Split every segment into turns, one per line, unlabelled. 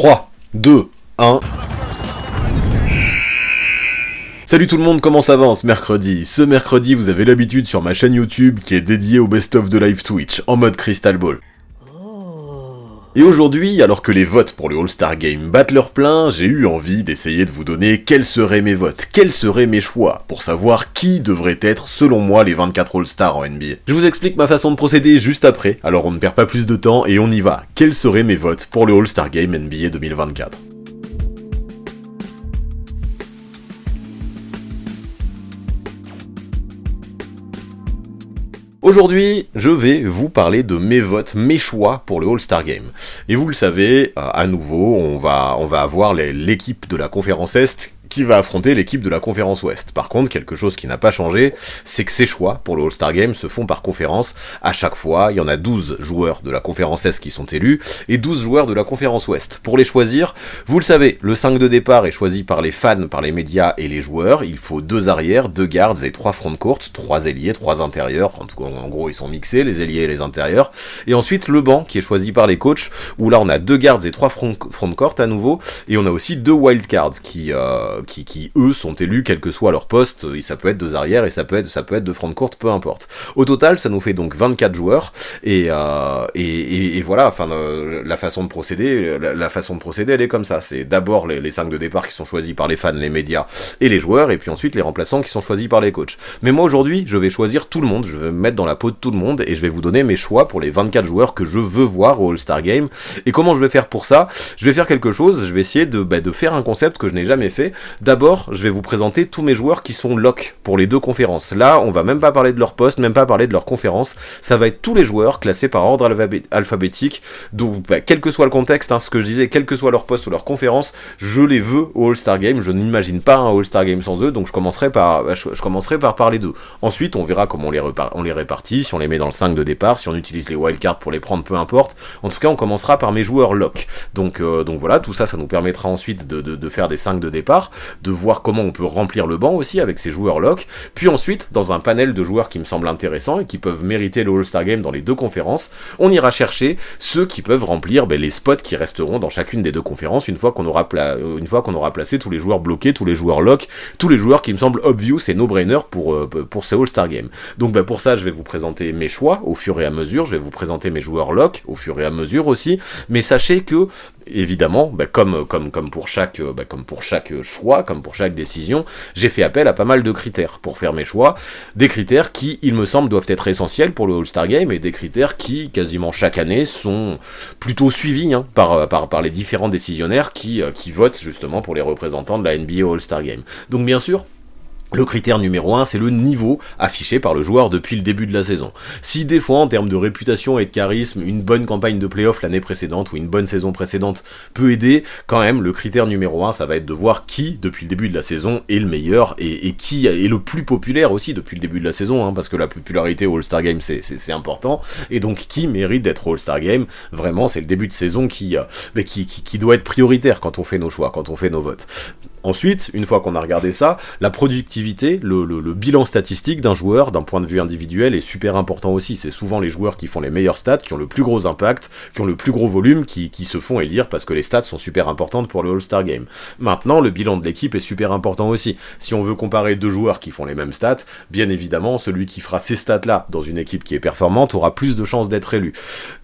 3, 2, 1... Salut tout le monde, comment ça va en ce mercredi? Ce mercredi, vous avez l'habitude sur ma chaîne YouTube qui est dédiée au best-of de live Twitch, en mode Crystal Ball. Et aujourd'hui, alors que les votes pour le All-Star Game battent leur plein, j'ai eu envie d'essayer de vous donner quels seraient mes votes, quels seraient mes choix, pour savoir qui devrait être, selon moi, les 24 All-Stars en NBA. Je vous explique ma façon de procéder juste après, alors on ne perd pas plus de temps et on y va. Quels seraient mes votes pour le All-Star Game NBA 2024 ? Aujourd'hui, je vais vous parler de mes votes, mes choix pour le All-Star Game. Et vous le savez, à nouveau, on va avoir l'équipe de la conférence Est qui va affronter l'équipe de la conférence Ouest. Par contre, quelque chose qui n'a pas changé, c'est que ces choix pour le All-Star Game se font par conférence. À chaque fois, il y en a 12 joueurs de la conférence Est qui sont élus, et 12 joueurs de la conférence Ouest. Pour les choisir, vous le savez, le 5 de départ est choisi par les fans, par les médias et les joueurs. Il faut 2 arrières, 2 guards et 3 front-court, 3 ailiers, 3 intérieurs. En tout cas, en gros, ils sont mixés, les ailiers et les intérieurs. Et ensuite, le banc qui est choisi par les coachs, où là, on a 2 guards et 3 front-court à nouveau, et on a aussi 2 wildcards qui eux sont élus quel que soit leur poste, et ça peut être 2 arrières et ça peut être 2 front court, peu importe. Au total, ça nous fait donc 24 joueurs, et voilà, enfin, la façon de procéder, elle est comme ça. C'est d'abord les 5 de départ qui sont choisis par les fans, les médias et les joueurs, et puis ensuite les remplaçants qui sont choisis par les coachs. Mais moi aujourd'hui, je vais choisir tout le monde, je vais me mettre dans la peau de tout le monde, et je vais vous donner mes choix pour les 24 joueurs que je veux voir au All-Star Game. Et comment je vais faire pour ça? Je vais faire quelque chose, je vais essayer de faire un concept que je n'ai jamais fait. D'abord, je vais vous présenter tous mes joueurs qui sont lock pour les 2 conférences. Là, on va même pas parler de leur poste, même pas parler de leur conférence. Ça va être tous les joueurs classés par ordre alphabétique. Donc, quel que soit le contexte, ce que je disais, quel que soit leur poste ou leur conférence, je les veux au All-Star Game. Je n'imagine pas un All-Star Game sans eux, donc je commencerai par parler d'eux. Ensuite, on verra comment on les répartit, si on les met dans le 5 de départ, si on utilise les wildcards pour les prendre, peu importe. En tout cas, on commencera par mes joueurs lock. Donc voilà, tout ça, ça nous permettra ensuite de faire des 5 de départ, de voir comment on peut remplir le banc aussi avec ces joueurs lock, puis ensuite, dans un panel de joueurs qui me semble intéressant et qui peuvent mériter le All-Star Game dans les 2 conférences, on ira chercher ceux qui peuvent remplir les spots qui resteront dans chacune des 2 conférences une fois qu'on aura placé tous les joueurs bloqués, tous les joueurs lock, tous les joueurs qui me semblent obvious et no-brainer pour ces All-Star Game. Donc pour ça, je vais vous présenter mes choix au fur et à mesure, je vais vous présenter mes joueurs lock au fur et à mesure aussi, mais sachez que évidemment, comme pour chaque choix, comme pour chaque décision, j'ai fait appel à pas mal de critères pour faire mes choix, des critères qui, il me semble, doivent être essentiels pour le All-Star Game, et des critères qui, quasiment chaque année, sont plutôt suivis par les différents décisionnaires qui votent justement pour les représentants de la NBA au All-Star Game. Donc bien sûr, le critère numéro 1, c'est le niveau affiché par le joueur depuis le début de la saison. Si des fois, en termes de réputation et de charisme, une bonne campagne de play-off l'année précédente ou une bonne saison précédente peut aider, quand même, le critère numéro 1, ça va être de voir qui, depuis le début de la saison, est le meilleur et qui est le plus populaire aussi depuis le début de la saison, parce que la popularité au All-Star Game, c'est important, et donc qui mérite d'être au All-Star Game. Vraiment, c'est le début de saison qui doit être prioritaire quand on fait nos choix, quand on fait nos votes. Ensuite, une fois qu'on a regardé ça, la productivité, le bilan statistique d'un joueur, d'un point de vue individuel, est super important aussi. C'est souvent les joueurs qui font les meilleurs stats, qui ont le plus gros impact, qui ont le plus gros volume, qui se font élire parce que les stats sont super importantes pour le All-Star Game. Maintenant, le bilan de l'équipe est super important aussi. Si on veut comparer 2 joueurs qui font les mêmes stats, bien évidemment, celui qui fera ces stats-là dans une équipe qui est performante aura plus de chances d'être élu.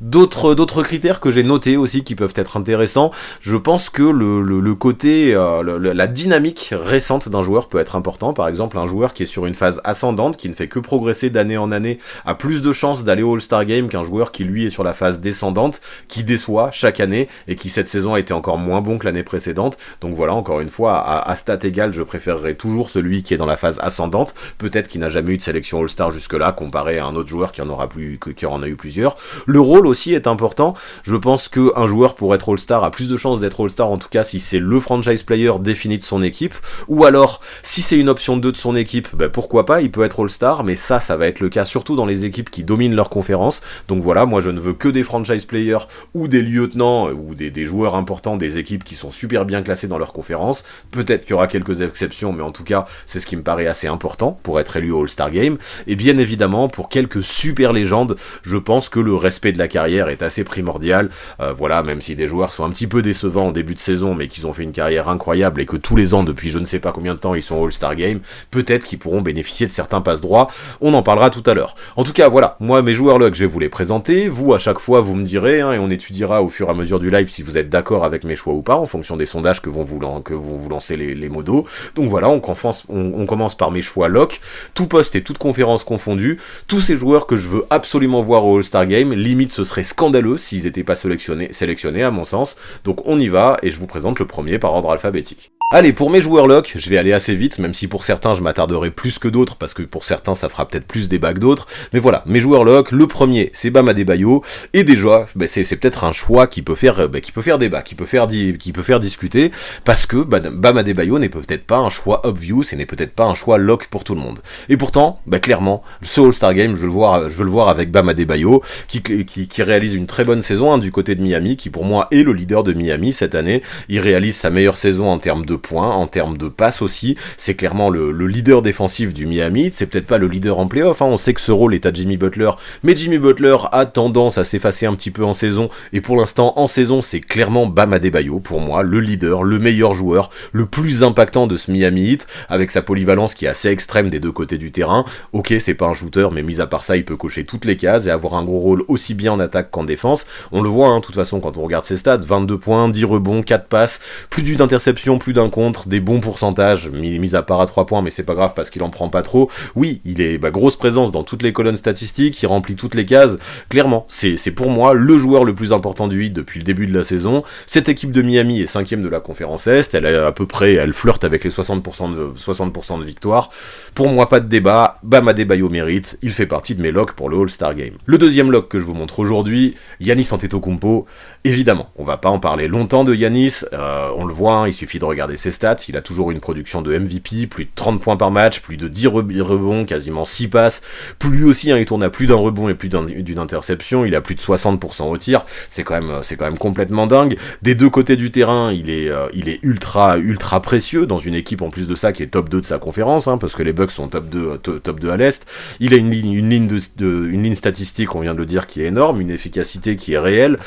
D'autres critères que j'ai notés aussi qui peuvent être intéressants, je pense que le côté, la dynamique récente d'un joueur peut être important. Par exemple, un joueur qui est sur une phase ascendante, qui ne fait que progresser d'année en année, a plus de chances d'aller au All-Star Game qu'un joueur qui lui est sur la phase descendante, qui déçoit chaque année et qui cette saison a été encore moins bon que l'année précédente. Donc voilà, encore une fois, à stat égale, je préférerais toujours celui qui est dans la phase ascendante, peut-être qu'il n'a jamais eu de sélection All-Star jusque-là, comparé à un autre joueur qui en a eu plusieurs. Le rôle aussi est important. Je pense qu'un joueur pour être All-Star a plus de chances d'être All-Star, en tout cas si c'est le franchise player définitif de son équipe, ou alors, si c'est une option 2 de son équipe, pourquoi pas, il peut être All-Star, mais ça va être le cas surtout dans les équipes qui dominent leur conférence. Donc voilà, moi je ne veux que des franchise players ou des lieutenants ou des joueurs importants des équipes qui sont super bien classés dans leur conférence. Peut-être qu'il y aura quelques exceptions, mais en tout cas, c'est ce qui me paraît assez important pour être élu au All-Star Game. Et bien évidemment, pour quelques super légendes, je pense que le respect de la carrière est assez primordial. Voilà, même si des joueurs sont un petit peu décevants en début de saison, mais qu'ils ont fait une carrière incroyable et que tous les ans, depuis je ne sais pas combien de temps, ils sont au All-Star Game, peut-être qu'ils pourront bénéficier de certains passes droits. On en parlera tout à l'heure. En tout cas, voilà, moi, mes joueurs luck, je vais vous les présenter. Vous, à chaque fois, vous me direz, et on étudiera au fur et à mesure du live si vous êtes d'accord avec mes choix ou pas, en fonction des sondages que vont vous lancer les modos. Donc voilà, on commence par mes choix lock, tout poste et toute conférence confondue, tous ces joueurs que je veux absolument voir au All-Star Game, limite ce serait scandaleux s'ils n'étaient pas sélectionnés à mon sens. Donc on y va, et je vous présente le premier par ordre alphabétique. Allez, pour mes joueurs lock, je vais aller assez vite, même si pour certains je m'attarderai plus que d'autres, parce que pour certains ça fera peut-être plus débat que d'autres, mais voilà, mes joueurs lock, le premier c'est Bam Adebayo, et déjà, c'est peut-être un choix qui peut faire débat, qui peut faire discuter, parce que Bam Adebayo n'est peut-être pas un choix obvious, et n'est peut-être pas un choix lock pour tout le monde. Et pourtant, clairement, ce All-Star Game, je veux le voir avec Bam Adebayo, qui réalise une très bonne saison du côté de Miami, qui pour moi est le leader de Miami cette année. Il réalise sa meilleure saison en termes de points, en termes de passes aussi, c'est clairement le leader défensif du Miami, c'est peut-être pas le leader en playoff, on sait que ce rôle est à Jimmy Butler, mais Jimmy Butler a tendance à s'effacer un petit peu en saison, et pour l'instant en saison c'est clairement Bam Adebayo, pour moi, le leader, le meilleur joueur, le plus impactant de ce Miami Heat, avec sa polyvalence qui est assez extrême des deux côtés du terrain. Ok, c'est pas un shooter, mais mis à part ça, il peut cocher toutes les cases et avoir un gros rôle aussi bien en attaque qu'en défense. On le voit, de toute façon, quand on regarde ses stats, 22 points, 10 rebonds, 4 passes, plus d'une interception, plus d'un contre, des bons pourcentages, mis à part à 3 points, mais c'est pas grave parce qu'il en prend pas trop. Oui, il est grosse présence dans toutes les colonnes statistiques, il remplit toutes les cases. Clairement, c'est pour moi le joueur le plus important du Heat depuis le début de la saison. Cette équipe de Miami est 5ème de la conférence Est, elle flirte avec les 60% de victoire. Pour moi, pas de débat, Bam Adebayo mérite, il fait partie de mes locks pour le All-Star Game. Le deuxième lock que je vous montre aujourd'hui, Giannis Antetokounmpo. Évidemment, on va pas en parler longtemps de Giannis, on le voit, il suffit de regarder ses stats, il a toujours une production de MVP, plus de 30 points par match, plus de 10 rebonds, quasiment 6 passes, plus lui aussi, il tourne à plus d'un rebond et plus d'une interception, il a plus de 60% au tir, c'est quand même complètement dingue. Des deux côtés du terrain, il est ultra précieux, dans une équipe en plus de ça qui est top 2 de sa conférence, parce que les Bucks sont top 2 à l'Est, il a une ligne statistique, on vient de le dire, qui est énorme, une efficacité qui est réelle,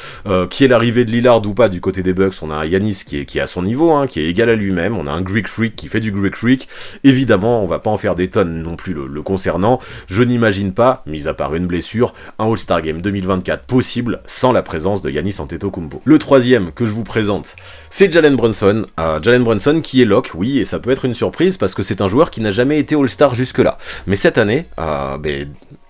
qui est l'arrivée de Lillard ou pas du côté des Bucks, on a un Giannis qui est à son niveau, qui est égal à lui-même, on a un Greek Freak qui fait du Greek Freak, évidemment on va pas en faire des tonnes non plus le concernant, je n'imagine pas, mis à part une blessure, un All-Star Game 2024 possible sans la présence de Giannis Antetokounmpo. Le troisième que je vous présente, c'est Jalen Brunson, qui est lock, oui, et ça peut être une surprise parce que c'est un joueur qui n'a jamais été All-Star jusque-là, mais cette année,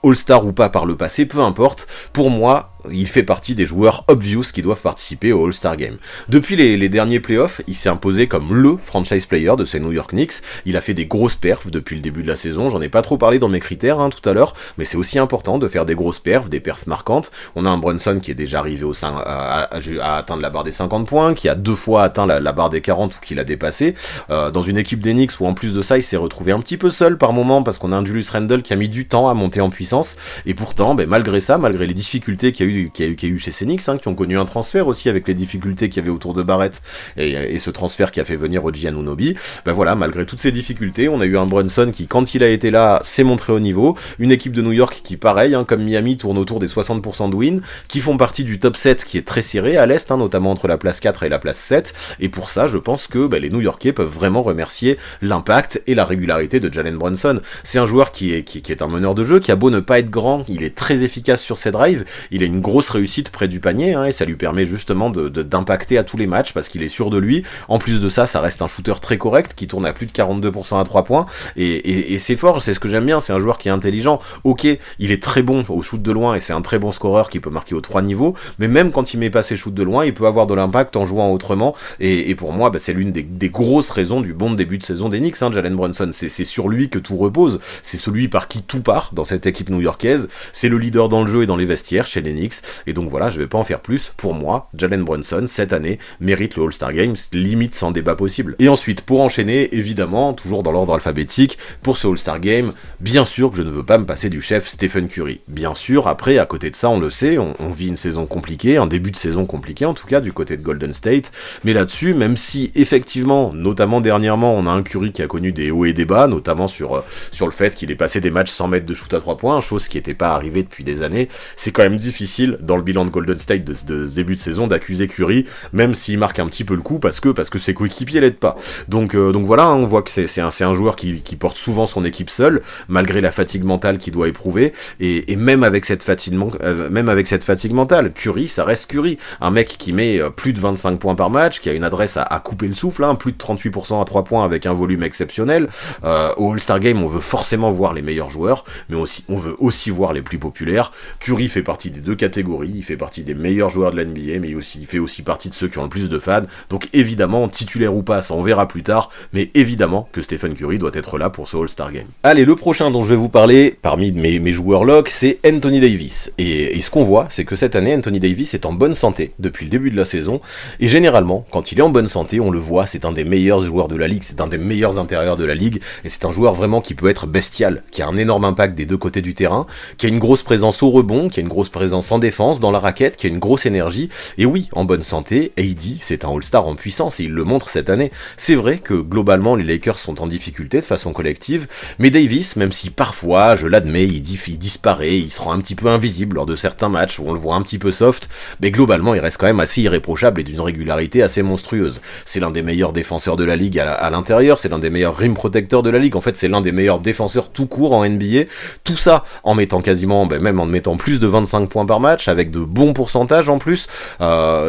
All-Star ou pas par le passé, peu importe, pour moi, il fait partie des joueurs obvious qui doivent participer au All-Star Game. Depuis les derniers playoffs, il s'est imposé comme le franchise player de ces New York Knicks, il a fait des grosses perfs depuis le début de la saison, j'en ai pas trop parlé dans mes critères tout à l'heure, mais c'est aussi important de faire des grosses perfs, des perfs marquantes. On a un Brunson qui est déjà arrivé à atteindre la barre des 50 points, qui a 2 fois atteint la barre des 40 ou qui l'a dépassé, dans une équipe des Knicks où en plus de ça, il s'est retrouvé un petit peu seul par moment, parce qu'on a un Julius Randle qui a mis du temps à monter en puissance, et pourtant, malgré ça, malgré les difficultés qu'il y a eu chez ces Knicks, qui ont connu un transfert aussi avec les difficultés qu'il y avait autour de Barrett et ce transfert qui a fait venir OG Anunoby, voilà, malgré toutes ces difficultés, on a eu un Brunson qui, quand il a été là, s'est montré au niveau, une équipe de New York qui, pareil, comme Miami, tourne autour des 60% de win, qui font partie du top 7 qui est très serré à l'Est, notamment entre la place 4 et la place 7, et pour ça, je pense que les New Yorkais peuvent vraiment remercier l'impact et la régularité de Jalen Brunson. C'est un joueur qui est un meneur de jeu, qui a beau ne pas être grand, il est très efficace sur ses drives, il a une grosse réussite près du panier, et ça lui permet justement d'impacter à tous les matchs parce qu'il est sûr de lui. En plus de ça, ça reste un shooter très correct qui tourne à plus de 42% à 3 points et c'est fort, c'est ce que j'aime bien, c'est un joueur qui est intelligent. Ok, il est très bon au shoot de loin et c'est un très bon scoreur qui peut marquer aux 3 niveaux, mais même quand il met pas ses shoots de loin, il peut avoir de l'impact en jouant autrement et pour moi, c'est l'une des grosses raisons du bon début de saison des Knicks, Jalen Brunson. C'est sur lui que tout repose, c'est celui par qui tout part dans cette équipe new-yorkaise, c'est le leader dans le jeu et dans les vestiaires chez les Knicks. Phoenix, et donc voilà, je vais pas en faire plus. Pour moi, Jalen Brunson, cette année, mérite le All-Star Game, limite sans débat possible. Et ensuite, pour enchaîner, évidemment, toujours dans l'ordre alphabétique, pour ce All-Star Game, bien sûr que je ne veux pas me passer du chef Stephen Curry. Bien sûr, après, à côté de ça, on le sait, on vit une saison compliquée, un début de saison compliqué, en tout cas, du côté de Golden State, mais là-dessus, même si, effectivement, notamment dernièrement, on a un Curry qui a connu des hauts et des bas, notamment sur le fait qu'il ait passé des matchs sans mettre de shoot à 3 points, chose qui n'était pas arrivée depuis des années, c'est quand même difficile, dans le bilan de Golden State de ce début de saison, d'accuser Curry, même s'il marque un petit peu le coup, parce que ses coéquipiers l'aident pas. Donc voilà, hein, on voit que c'est un joueur qui porte souvent son équipe seul, malgré la fatigue mentale qu'il doit éprouver, et même avec cette fatigue mentale, Curry, ça reste Curry, un mec qui met plus de 25 points par match, qui a une adresse à couper le souffle, hein, plus de 38% à 3 points avec un volume exceptionnel. Au All-Star Game, on veut forcément voir les meilleurs joueurs, mais on veut aussi voir les plus populaires. Curry fait partie des deux catégories, il fait partie des meilleurs joueurs de la NBA, mais il fait aussi partie de ceux qui ont le plus de fans, donc évidemment, titulaire ou pas, ça on verra plus tard, mais évidemment que Stephen Curry doit être là pour ce All-Star Game. Allez, le prochain dont je vais vous parler, parmi mes joueurs lock, c'est Anthony Davis, et ce qu'on voit, c'est que cette année, Anthony Davis est en bonne santé depuis le début de la saison, et généralement, quand il est en bonne santé, on le voit, c'est un des meilleurs joueurs de la ligue, c'est un des meilleurs intérieurs de la ligue, et c'est un joueur vraiment qui peut être bestial, qui a un énorme impact des deux côtés du terrain, qui a une grosse présence au rebond, qui a une grosse présence en défense, dans la raquette, qui a une grosse énergie, et oui, en bonne santé, AD, c'est un All-Star en puissance, et il le montre cette année. C'est vrai que globalement, les Lakers sont en difficulté de façon collective, mais Davis, même si parfois, je l'admets, il disparaît, il se rend un petit peu invisible lors de certains matchs où on le voit un petit peu soft, mais globalement, il reste quand même assez irréprochable et d'une régularité assez monstrueuse. C'est l'un des meilleurs défenseurs de la ligue à l'intérieur, c'est l'un des meilleurs rim protecteurs de la ligue, en fait, c'est l'un des meilleurs défenseurs tout court en NBA, tout ça en mettant quasiment, même en mettant plus de 25 points par match, avec de bons pourcentages en plus.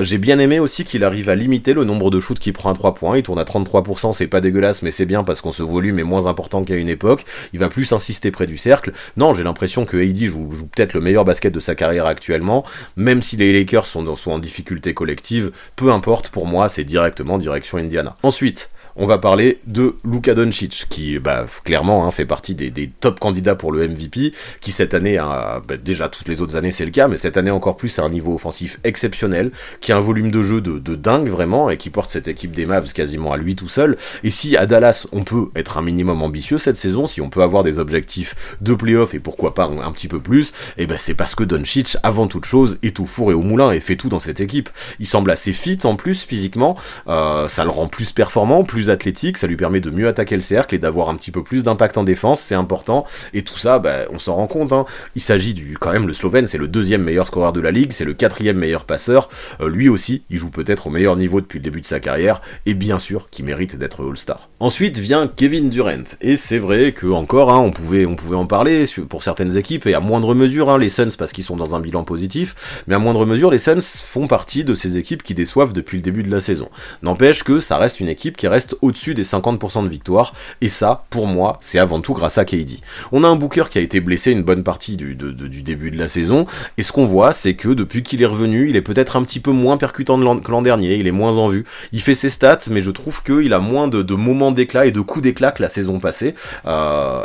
J'ai bien aimé aussi qu'il arrive à limiter le nombre de shoots qu'il prend à 3 points, il tourne à 33%, c'est pas dégueulasse, mais c'est bien parce qu'on ce volume est moins important qu'à une époque, il va plus insister près du cercle. Non, j'ai l'impression que AD joue peut-être le meilleur basket de sa carrière actuellement, même si les Lakers sont en difficulté collective, peu importe, pour moi, c'est directement direction Indiana. Ensuite, on va parler de Luka Doncic, qui clairement fait partie des top candidats pour le MVP, qui cette année, déjà toutes les autres années c'est le cas, mais cette année encore plus a un niveau offensif exceptionnel, qui a un volume de jeu de dingue vraiment, et qui porte cette équipe des Mavs quasiment à lui tout seul. Et si à Dallas on peut être un minimum ambitieux cette saison, si on peut avoir des objectifs de playoff et pourquoi pas un petit peu plus, c'est parce que Doncic, avant toute chose, est au four et au moulin et fait tout dans cette équipe. Il semble assez fit en plus physiquement, ça le rend plus performant, plus athlétique, ça lui permet de mieux attaquer le cercle et d'avoir un petit peu plus d'impact en défense, c'est important, et tout ça, on s'en rend compte, hein. Il s'agit quand même, le Slovène, c'est le 2e meilleur scoreur de la ligue, c'est le 4e meilleur passeur, lui aussi, il joue peut-être au meilleur niveau depuis le début de sa carrière, et bien sûr qu'il mérite d'être All-Star. Ensuite vient Kevin Durant, et c'est vrai que encore, on pouvait en parler pour certaines équipes, et à moindre mesure, les Suns parce qu'ils sont dans un bilan positif, mais à moindre mesure, les Suns font partie de ces équipes qui déçoivent depuis le début de la saison. N'empêche que ça reste une équipe qui reste au-dessus des 50% de victoires, et ça, pour moi, c'est avant tout grâce à KD. On a un Booker qui a été blessé une bonne partie du début de la saison, et ce qu'on voit, c'est que depuis qu'il est revenu, il est peut-être un petit peu moins percutant que l'an dernier, il est moins en vue, il fait ses stats, mais je trouve qu'il a moins de moments d'éclat et de coups d'éclat que la saison passée,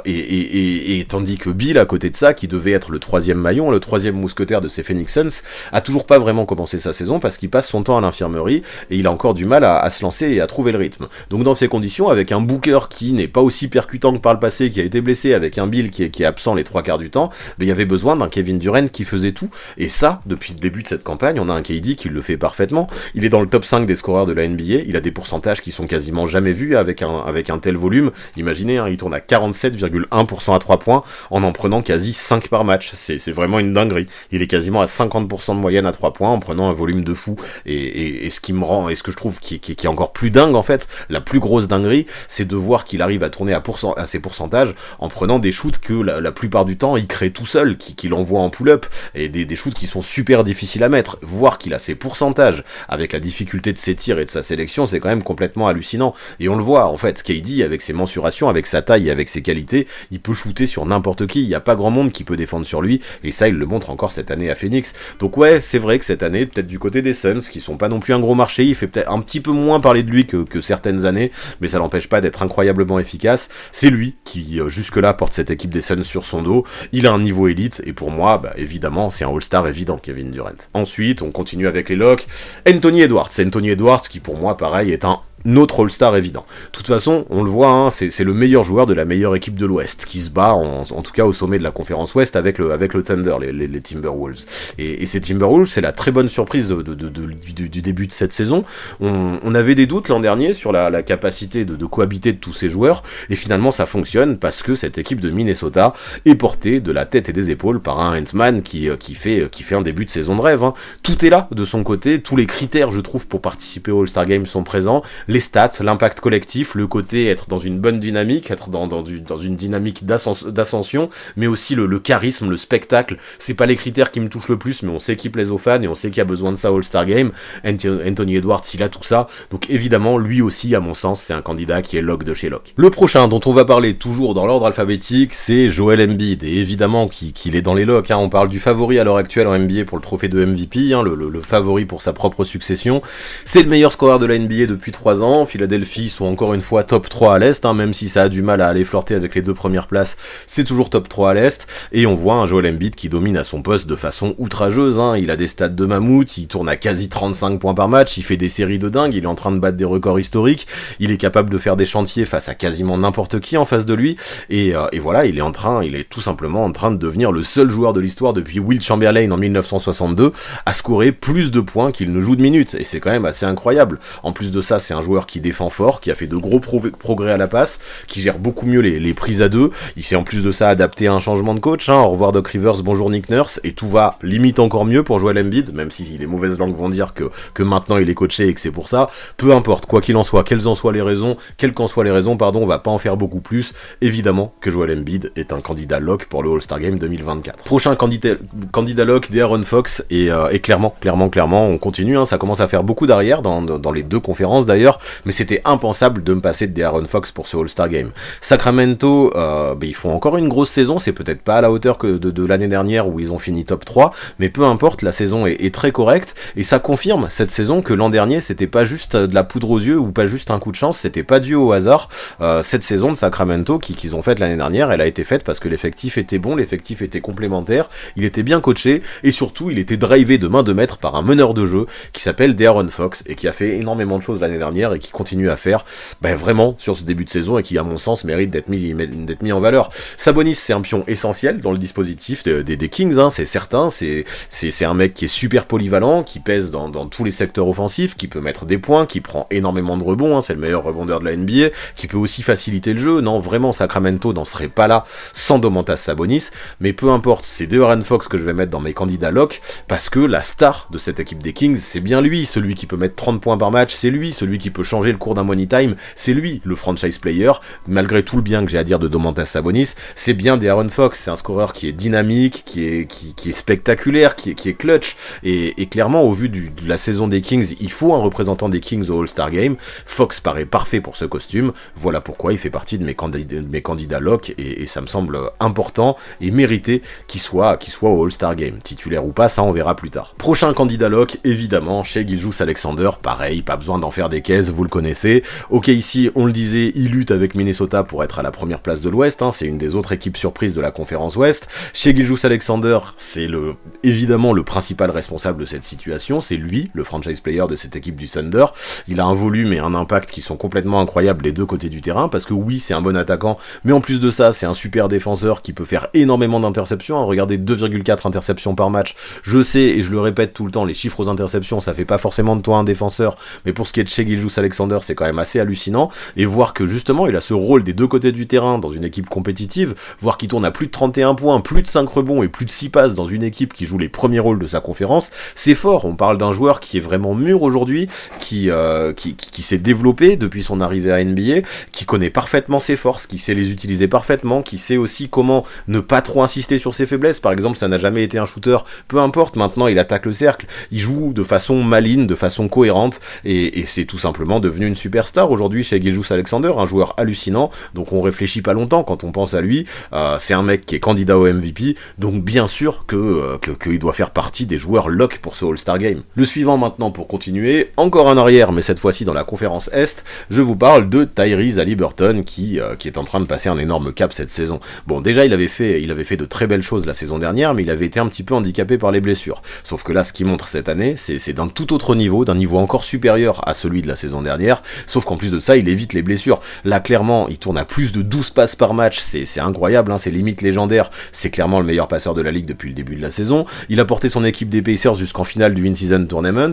et tandis que Bill, à côté de ça, qui devait être le 3e maillon, le 3e mousquetaire de ces Phoenix Suns, a toujours pas vraiment commencé sa saison, parce qu'il passe son temps à l'infirmerie, et il a encore du mal à se lancer et à trouver le rythme. Donc dans ces conditions, avec un Booker qui n'est pas aussi percutant que par le passé, qui a été blessé, avec un Bill qui est absent les 3/4 du temps, il y avait besoin d'un Kevin Durant qui faisait tout, et ça, depuis le début de cette campagne, on a un KD qui le fait parfaitement, il est dans le top 5 des scoreurs de la NBA, il a des pourcentages qui sont quasiment jamais vus avec un tel volume, imaginez, il tourne à 47,1% à 3 points, en prenant quasi 5 par match, c'est vraiment une dinguerie, il est quasiment à 50% de moyenne à 3 points, en prenant un volume de fou, et ce qui me rend, et ce que je trouve qui est encore plus dingue en fait, la plus grosse dinguerie, c'est de voir qu'il arrive à tourner à ses pourcentages en prenant des shoots que la plupart du temps il crée tout seul, qu'il envoie en pull-up, et des shoots qui sont super difficiles à mettre. Voir qu'il a ses pourcentages avec la difficulté de ses tirs et de sa sélection, c'est quand même complètement hallucinant, et on le voit en fait, KD avec ses mensurations, avec sa taille et avec ses qualités, il peut shooter sur n'importe qui, il n'y a pas grand monde qui peut défendre sur lui, et ça il le montre encore cette année à Phoenix. Donc ouais, c'est vrai que cette année, peut-être du côté des Suns, qui sont pas non plus un gros marché, il fait peut-être un petit peu moins parler de lui que certaines années, année, mais ça l'empêche pas d'être incroyablement efficace. C'est lui qui, jusque-là, porte cette équipe des Suns sur son dos. Il a un niveau élite, et pour moi, évidemment, c'est un All-Star évident, Kevin Durant. Ensuite, on continue avec les locks. Anthony Edwards. Anthony Edwards qui, pour moi, pareil, est un autre All-Star évident. De toute façon, on le voit, hein, c'est le meilleur joueur de la meilleure équipe de l'Ouest, qui se bat, en tout cas au sommet de la conférence Ouest, avec le Thunder, les Timberwolves. Et ces Timberwolves, c'est la très bonne surprise du début de cette saison. On avait des doutes l'an dernier sur la capacité de cohabiter de tous ces joueurs, et finalement ça fonctionne, parce que cette équipe de Minnesota est portée de la tête et des épaules par un Huntsman qui fait un début de saison de rêve. Hein. Tout est là de son côté, tous les critères, je trouve, pour participer au All-Star Game sont présents. Les stats, l'impact collectif, le côté être dans une bonne dynamique, être dans une dynamique d'ascension, mais aussi le charisme, le spectacle, c'est pas les critères qui me touchent le plus, mais on sait qui plaise aux fans et on sait qu'il y a besoin de ça au All-Star Game. Anthony Edwards, il a tout ça, donc évidemment, lui aussi, à mon sens, c'est un candidat qui est lock de chez lock. Le prochain dont on va parler, toujours dans l'ordre alphabétique, c'est Joel Embiid, et évidemment qu'il est dans les locks, hein. On parle du favori à l'heure actuelle en NBA pour le trophée de MVP, hein, le favori pour sa propre succession. C'est le meilleur scoreur de la NBA depuis 3 ans. Philadelphie sont encore une fois top 3 à l'Est, hein, même si ça a du mal à aller flirter avec les 2 premières places, c'est toujours top 3 à l'Est, et on voit un Joel Embiid qui domine à son poste de façon outrageuse, hein. Il a des stats de mammouth, il tourne à quasi 35 points par match, il fait des séries de dingue, il est en train de battre des records historiques, il est capable de faire des chantiers face à quasiment n'importe qui en face de lui, et voilà, il est tout simplement en train de devenir le seul joueur de l'histoire depuis Wilt Chamberlain en 1962 à scorer plus de points qu'il ne joue de minutes, et c'est quand même assez incroyable. En plus de ça, c'est un joueur qui défend fort, qui a fait de gros progrès à la passe, qui gère beaucoup mieux les prises à deux, il s'est en plus de ça adapté à un changement de coach, hein. Au revoir Doc Rivers, bonjour Nick Nurse, et tout va limite encore mieux pour Joel Embiid, même si les mauvaises langues vont dire que maintenant il est coaché et que c'est pour ça, peu importe, quoi qu'il en soit, quelles qu'en soient les raisons, on va pas en faire beaucoup plus, évidemment que Joel Embiid est un candidat lock pour le All-Star Game 2024. Prochain candidat lock, De'Aaron Fox, et clairement, on continue, hein, ça commence à faire beaucoup d'arrière dans les 2 conférences d'ailleurs, mais c'était impensable de me passer de De'Aaron Fox pour ce All-Star Game. Sacramento, ils font encore une grosse saison, c'est peut-être pas à la hauteur que de l'année dernière où ils ont fini top 3, mais peu importe, la saison est très correcte, et ça confirme cette saison que l'an dernier c'était pas juste de la poudre aux yeux ou pas juste un coup de chance, c'était pas dû au hasard. Cette saison de Sacramento qu'ils ont faite l'année dernière, elle a été faite parce que l'effectif était bon, l'effectif était complémentaire, il était bien coaché, et surtout il était drivé de main de maître par un meneur de jeu qui s'appelle De'Aaron Fox, et qui a fait énormément de choses l'année dernière et qui continue à faire vraiment sur ce début de saison, et qui à mon sens mérite d'être mis en valeur. Sabonis, c'est un pion essentiel dans le dispositif des Kings, hein, c'est certain, c'est un mec qui est super polyvalent, qui pèse dans tous les secteurs offensifs, qui peut mettre des points, qui prend énormément de rebonds, hein, c'est le meilleur rebondeur de la NBA, qui peut aussi faciliter le jeu. Non, vraiment, Sacramento n'en serait pas là sans Domantas Sabonis, mais peu importe, c'est De'Aaron Fox que je vais mettre dans mes candidats lock, parce que la star de cette équipe des Kings, c'est bien lui, celui qui peut mettre 30 points par match, c'est lui, celui qui peut changer le cours d'un money time, c'est lui, le franchise player. Malgré tout le bien que j'ai à dire de Domantas Sabonis, c'est bien De'Aaron Fox, c'est un scoreur qui est dynamique, qui est spectaculaire, qui est clutch, et clairement, au vu de la saison des Kings, il faut un représentant des Kings au All-Star Game. Fox paraît parfait pour ce costume, voilà pourquoi il fait partie de mes candidats lock, et ça me semble important et mérité qu'il soit au All-Star Game. Titulaire ou pas, ça on verra plus tard. Prochain candidat lock, évidemment, Shai Gilgeous-Alexander, pareil, pas besoin d'en faire des caisses, vous le connaissez. Ok, ici, on le disait, il lutte avec Minnesota pour être à la première place de l'Ouest, hein, c'est une des autres équipes surprises de la conférence Ouest. Shai Gilgeous-Alexander, c'est évidemment le principal responsable de cette situation, c'est lui, le franchise player de cette équipe du Thunder. Il a un volume et un impact qui sont complètement incroyables des 2 côtés du terrain, parce que oui, c'est un bon attaquant, mais en plus de ça, c'est un super défenseur qui peut faire énormément d'interceptions, hein. Regardez, 2,4 interceptions par match, je sais, et je le répète tout le temps, les chiffres aux interceptions, ça fait pas forcément de toi un défenseur, mais pour ce qui est de Shai Gilgeous-Alexander, c'est quand même assez hallucinant, et voir que justement, il a ce rôle des 2 côtés du terrain dans une équipe compétitive, voir qu'il tourne à plus de 31 points, plus de 5 rebonds et plus de 6 passes dans une équipe qui joue les premiers rôles de sa conférence, c'est fort. On parle d'un joueur qui est vraiment mûr aujourd'hui, qui s'est développé depuis son arrivée à NBA, qui connaît parfaitement ses forces, qui sait les utiliser parfaitement, qui sait aussi comment ne pas trop insister sur ses faiblesses. Par exemple, ça n'a jamais été un shooter, peu importe, maintenant il attaque le cercle, il joue de façon maligne, de façon cohérente, et c'est tout simplement simplement devenu une superstar aujourd'hui chez Gilgeous-Alexander, un joueur hallucinant, donc on réfléchit pas longtemps quand on pense à lui. C'est un mec qui est candidat au MVP, donc bien sûr qu'il doit faire partie des joueurs lock pour ce All-Star Game. Le suivant maintenant pour continuer, encore en arrière, mais cette fois-ci dans la conférence Est, je vous parle de Tyrese Haliburton qui est en train de passer un énorme cap cette saison. Bon, déjà il avait fait de très belles choses la saison dernière, mais il avait été un petit peu handicapé par les blessures. Sauf que là, ce qu'il montre cette année, c'est d'un tout autre niveau, d'un niveau encore supérieur à celui de la saison dernière, sauf qu'en plus de ça, il évite les blessures. Là, clairement, il tourne à plus de 12 passes par match, c'est incroyable, hein, c'est limite légendaire, c'est clairement le meilleur passeur de la ligue depuis le début de la saison. Il a porté son équipe des Pacers jusqu'en finale du In-Season Tournament.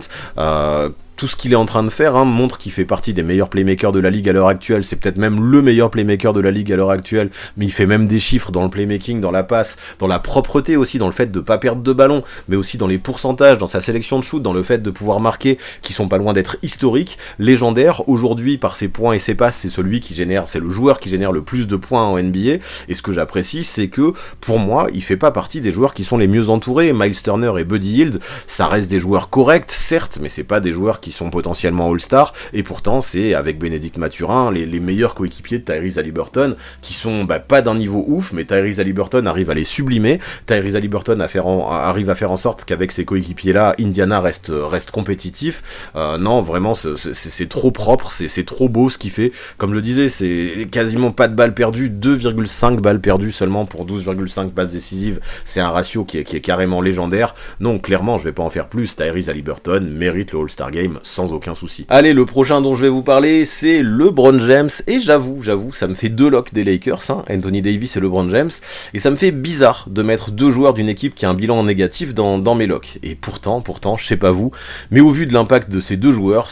Tout ce qu'il est en train de faire montre qu'il fait partie des meilleurs playmakers de la ligue à l'heure actuelle, c'est peut-être même le meilleur playmaker de la ligue à l'heure actuelle, mais il fait même des chiffres dans le playmaking, dans la passe, dans la propreté aussi, dans le fait de pas perdre de ballon, mais aussi dans les pourcentages, dans sa sélection de shoot, dans le fait de pouvoir marquer, qui sont pas loin d'être historiques, légendaires. Aujourd'hui, par ses points et ses passes, c'est le joueur qui génère le plus de points en NBA, et ce que j'apprécie, c'est que, pour moi, il fait pas partie des joueurs qui sont les mieux entourés. Miles Turner et Buddy Hield, ça reste des joueurs corrects, certes, mais c'est pas des joueurs qui sont potentiellement All-Star, et pourtant c'est avec Bénédicte Mathurin les meilleurs coéquipiers de Tyrese Haliburton, qui sont pas d'un niveau ouf, mais Tyrese Haliburton arrive à les sublimer. Tyrese Haliburton arrive à faire en sorte qu'avec ces coéquipiers là, Indiana reste compétitif. Non, vraiment c'est trop propre, c'est trop beau ce qu'il fait. Comme je le disais, c'est quasiment pas de balles perdues, 2,5 balles perdues seulement pour 12,5 passes décisives, c'est un ratio qui est carrément légendaire. Non, clairement je vais pas en faire plus, Tyrese Haliburton mérite le All-Star Game sans aucun souci. Allez, le prochain dont je vais vous parler, c'est LeBron James, et j'avoue, ça me fait deux locks des Lakers, Anthony Davis et LeBron James, et ça me fait bizarre de mettre deux joueurs d'une équipe qui a un bilan négatif dans mes locks. Et pourtant, je sais pas vous, mais au vu de l'impact de ces deux joueurs,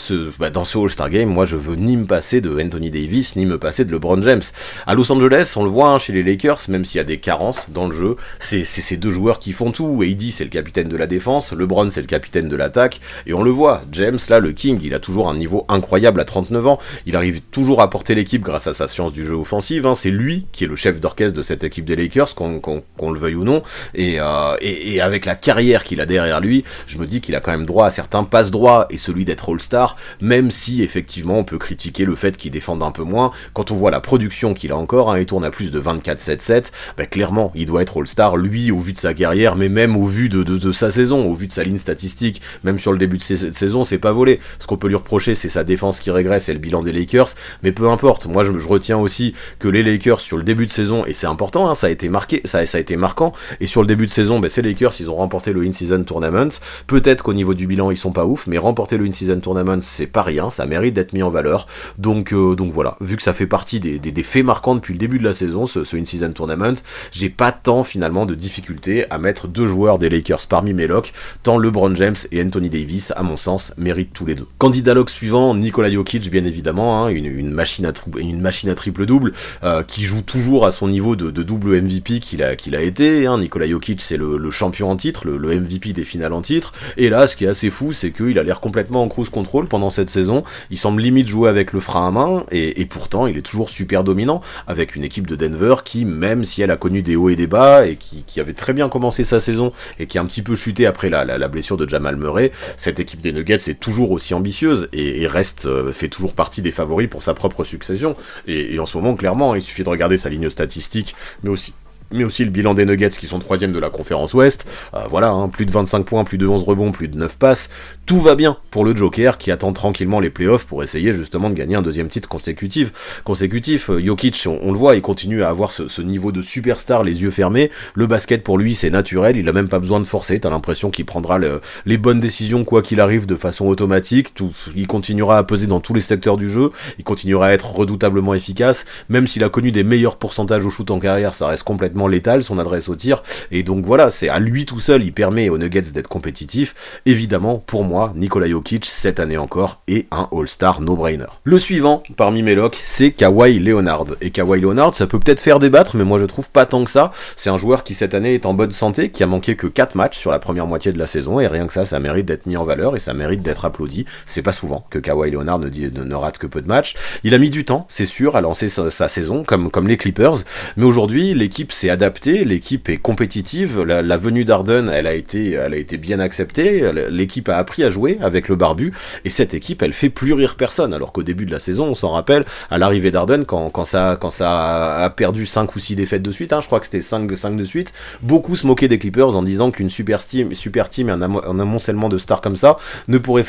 dans ce All-Star Game, moi je veux ni me passer de Anthony Davis, ni me passer de LeBron James. À Los Angeles, on le voit chez les Lakers, même s'il y a des carences dans le jeu, c'est ces deux joueurs qui font tout. AD c'est le capitaine de la défense, LeBron c'est le capitaine de l'attaque, et on le voit, James là, le King, il a toujours un niveau incroyable à 39 ans, il arrive toujours à porter l'équipe grâce à sa science du jeu offensif, c'est lui qui est le chef d'orchestre de cette équipe des Lakers, qu'on le veuille ou non, et avec la carrière qu'il a derrière lui, je me dis qu'il a quand même droit à certains passe-droits, et celui d'être All-Star, même si effectivement on peut critiquer le fait qu'il défende un peu moins, quand on voit la production qu'il a encore, il tourne à plus de 24-7-7, clairement il doit être All-Star, lui, au vu de sa carrière, mais même au vu de sa saison, au vu de sa ligne statistique, même sur le début de saison, c'est pas volé. Ce qu'on peut lui reprocher, c'est sa défense qui régresse et le bilan des Lakers, mais peu importe. Moi, je retiens aussi que les Lakers, sur le début de saison, et c'est important, ça a été marquant, et sur le début de saison, ces Lakers, ils ont remporté le In-Season Tournament. Peut-être qu'au niveau du bilan, ils sont pas ouf, mais remporter le In-Season Tournament, c'est pas rien, ça mérite d'être mis en valeur. Donc voilà, vu que ça fait partie des faits marquants depuis le début de la saison, ce In-Season Tournament, j'ai pas tant finalement de difficulté à mettre deux joueurs des Lakers parmi mes locks, tant LeBron James et Anthony Davis, à mon sens, méritent tous les deux. Candidat lock suivant, Nikola Jokic, bien évidemment, une machine à triple-double, qui joue toujours à son niveau de double MVP qu'il a été. Nikola Jokic, c'est le champion en titre, le MVP des finales en titre, et là, ce qui est assez fou, c'est qu'il a l'air complètement en cruise control pendant cette saison, il semble limite jouer avec le frein à main, et pourtant, il est toujours super dominant, avec une équipe de Denver qui, même si elle a connu des hauts et des bas, et qui avait très bien commencé sa saison, et qui a un petit peu chuté après la blessure de Jamal Murray, cette équipe des Nuggets est toujours aussi ambitieuse, et fait toujours partie des favoris pour sa propre succession, et en ce moment, clairement, il suffit de regarder sa ligne statistique, mais aussi le bilan des Nuggets qui sont 3e de la conférence Ouest, plus de 25 points, plus de 11 rebonds, plus de 9 passes, tout va bien pour le Joker qui attend tranquillement les playoffs pour essayer justement de gagner un deuxième titre consécutif. Jokic, on le voit, il continue à avoir ce niveau de superstar les yeux fermés, le basket pour lui c'est naturel, il a même pas besoin de forcer, t'as l'impression qu'il prendra les bonnes décisions quoi qu'il arrive de façon automatique, il continuera à peser dans tous les secteurs du jeu, il continuera à être redoutablement efficace, même s'il a connu des meilleurs pourcentages au shoot en carrière, ça reste complètement létal son adresse au tir, et donc voilà, c'est à lui tout seul, il permet aux Nuggets d'être compétitifs. Évidemment, pour moi, Nikola Jokic, cette année encore, est un All-Star no-brainer. Le suivant, parmi mes locks, c'est Kawhi Leonard, et Kawhi Leonard, ça peut peut-être faire débattre, mais moi je trouve pas tant que ça, c'est un joueur qui cette année est en bonne santé, qui a manqué que 4 matchs sur la première moitié de la saison, et rien que ça mérite d'être mis en valeur, et ça mérite d'être applaudi, c'est pas souvent que Kawhi Leonard ne rate que peu de matchs, il a mis du temps, c'est sûr, à lancer sa saison, comme les Clippers, mais aujourd'hui, l'équipe s'est adapté, l'équipe est compétitive, la venue d'Harden, elle a été bien acceptée, l'équipe a appris à jouer avec le barbu, et cette équipe, elle fait plus rire personne, alors qu'au début de la saison, on s'en rappelle, à l'arrivée d'Harden, quand ça a perdu 5 ou 6 défaites de suite, je crois que c'était 5 de suite, beaucoup se moquaient des Clippers en disant qu'une super team et un amoncellement de stars comme ça ne pourrait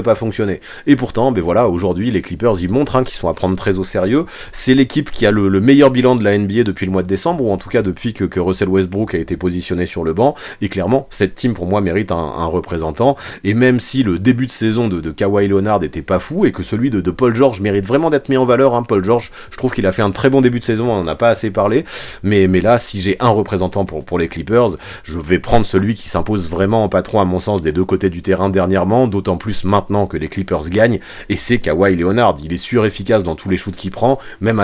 pas fonctionner. Et pourtant, voilà, aujourd'hui, les Clippers, ils montrent qu'ils sont à prendre très au sérieux. C'est l'équipe qui a le meilleur bilan de la NBA depuis le mois de décembre, ou en tout cas depuis que Russell Westbrook a été positionné sur le banc, et clairement, cette team, pour moi, mérite un représentant, et même si le début de saison de Kawhi Leonard était pas fou, et que celui de Paul George mérite vraiment d'être mis en valeur, Paul George, je trouve qu'il a fait un très bon début de saison, on en a pas assez parlé, mais là, si j'ai un représentant pour les Clippers, je vais prendre celui qui s'impose vraiment en patron, à mon sens, des deux côtés du terrain dernièrement, d'autant plus maintenant que les Clippers gagnent, et c'est Kawhi Leonard. Il est efficace dans tous les shoots qu'il prend, même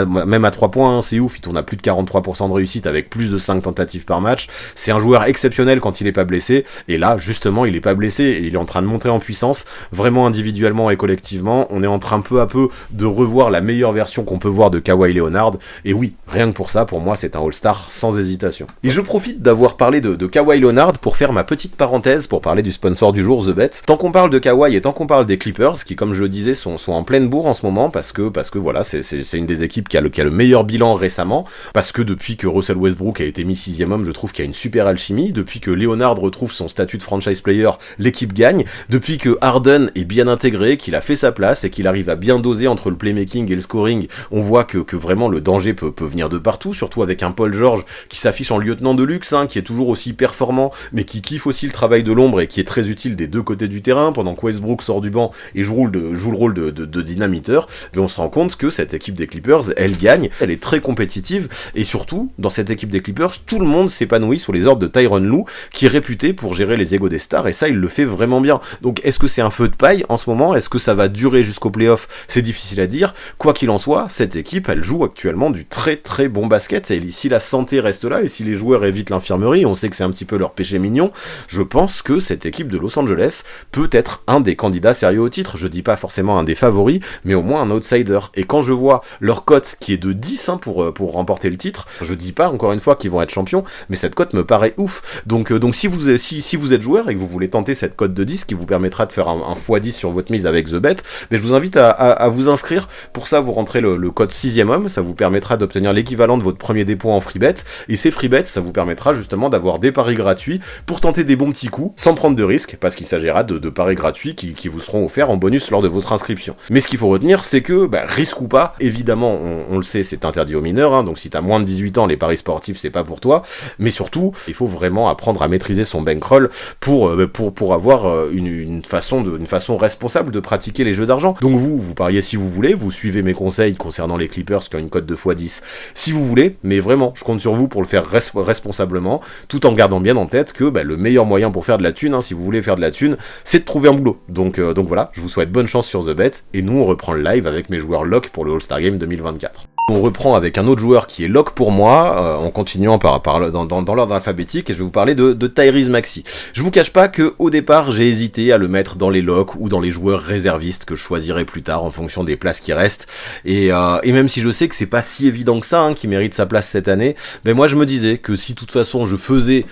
à 3 points, c'est ouf, il tourne à plus de 43% de réussite avec plus de 5 tentatives par match, c'est un joueur exceptionnel quand il est pas blessé, et là, justement, il est pas blessé, et il est en train de monter en puissance, vraiment individuellement et collectivement, on est en train peu à peu de revoir la meilleure version qu'on peut voir de Kawhi Leonard, et oui, rien que pour ça, pour moi, c'est un All-Star sans hésitation. Et je profite d'avoir parlé de Kawhi Leonard pour faire ma petite parenthèse, pour parler du sponsor du jour, The Bet. Tant qu'on parle de Kawhi et tant qu'on parle des Clippers, qui, comme je le disais, sont en pleine bourre en ce moment, parce que voilà, c'est une des équipes qui a le meilleur bilan récemment, parce que depuis que Russell Westbrook a été mis 6ème homme, je trouve qu'il y a une super alchimie, depuis que Leonard retrouve son statut de franchise player, l'équipe gagne, depuis que Harden est bien intégré, qu'il a fait sa place et qu'il arrive à bien doser entre le playmaking et le scoring, on voit que vraiment le danger peut venir de partout, surtout avec un Paul George qui s'affiche en lieutenant de luxe, qui est toujours aussi performant, mais qui kiffe aussi le travail de l'ombre et qui est très utile des deux côtés du terrain, pendant que Westbrook sort du banc et joue le rôle de dynamiteur. Mais on se rend compte que cette équipe des Clippers, elle gagne, elle est très compétitive, et surtout, dans cette équipe des Clippers, tout le monde s'épanouit sous les ordres de Tyronn Lue, qui est réputé pour gérer les égos des stars, et ça, il le fait vraiment bien. Donc, est-ce que c'est un feu de paille en ce moment? Est-ce que ça va durer jusqu'au playoff? C'est difficile à dire. Quoi qu'il en soit, cette équipe, elle joue actuellement du très très bon basket, et si la santé reste là, et si les joueurs évitent l'infirmerie, on sait que c'est un petit peu leur péché mignon, je pense que cette équipe de Los Angeles peut être un des candidats sérieux au titre. Je dis pas forcément un des favoris, mais au moins un outsider. Et quand je vois leur cote qui est de 10 pour remporter le titre, je dis pas encore une fois qu'ils vont être champions, mais cette cote me paraît ouf. Donc si vous êtes joueur et que vous voulez tenter cette cote de 10 qui vous permettra de faire un x10 sur votre mise avec The Bet, mais je vous invite à vous inscrire. Pour ça, vous rentrez le code 6ème homme, ça vous permettra d'obtenir l'équivalent de votre premier dépôt en free bet, et ces free bets, ça vous permettra justement d'avoir des paris gratuits pour tenter des bons petits coups, sans prendre de risques, parce qu'il s'agira de paris gratuits qui vous seront offerts en bonus lors de votre inscription. Mais ce qu'il faut retenir, c'est que, risque ou pas, évidemment, on le sait, c'est interdit aux mineurs, donc si t'as moins de 18 ans, les paris sportifs, c'est pas pour toi, mais surtout, il faut vraiment apprendre à maîtriser son bankroll pour avoir une façon responsable de pratiquer les jeux d'argent. Donc vous pariez si vous voulez, vous suivez mes conseils concernant les Clippers qui ont une cote de x10 si vous voulez, mais vraiment, je compte sur vous pour le faire responsablement, tout en gardant bien en tête que le meilleur moyen pour faire de la thune, si vous voulez faire de la thune, c'est de trouver un boulot. Donc voilà, je vous souhaite bonne chance sur The Bet, et nous on reprend le live avec mes joueurs lock pour le All-Star Game 2024. On reprend avec un autre joueur qui est lock pour moi, en continuant dans l'ordre alphabétique, et je vais vous parler de Tyrese Maxey. Je vous cache pas que au départ j'ai hésité à le mettre dans les locks ou dans les joueurs réservistes que je choisirai plus tard en fonction des places qui restent, et même si je sais que c'est pas si évident que ça, qu'il mérite sa place cette année, moi je me disais que si de toute façon je faisais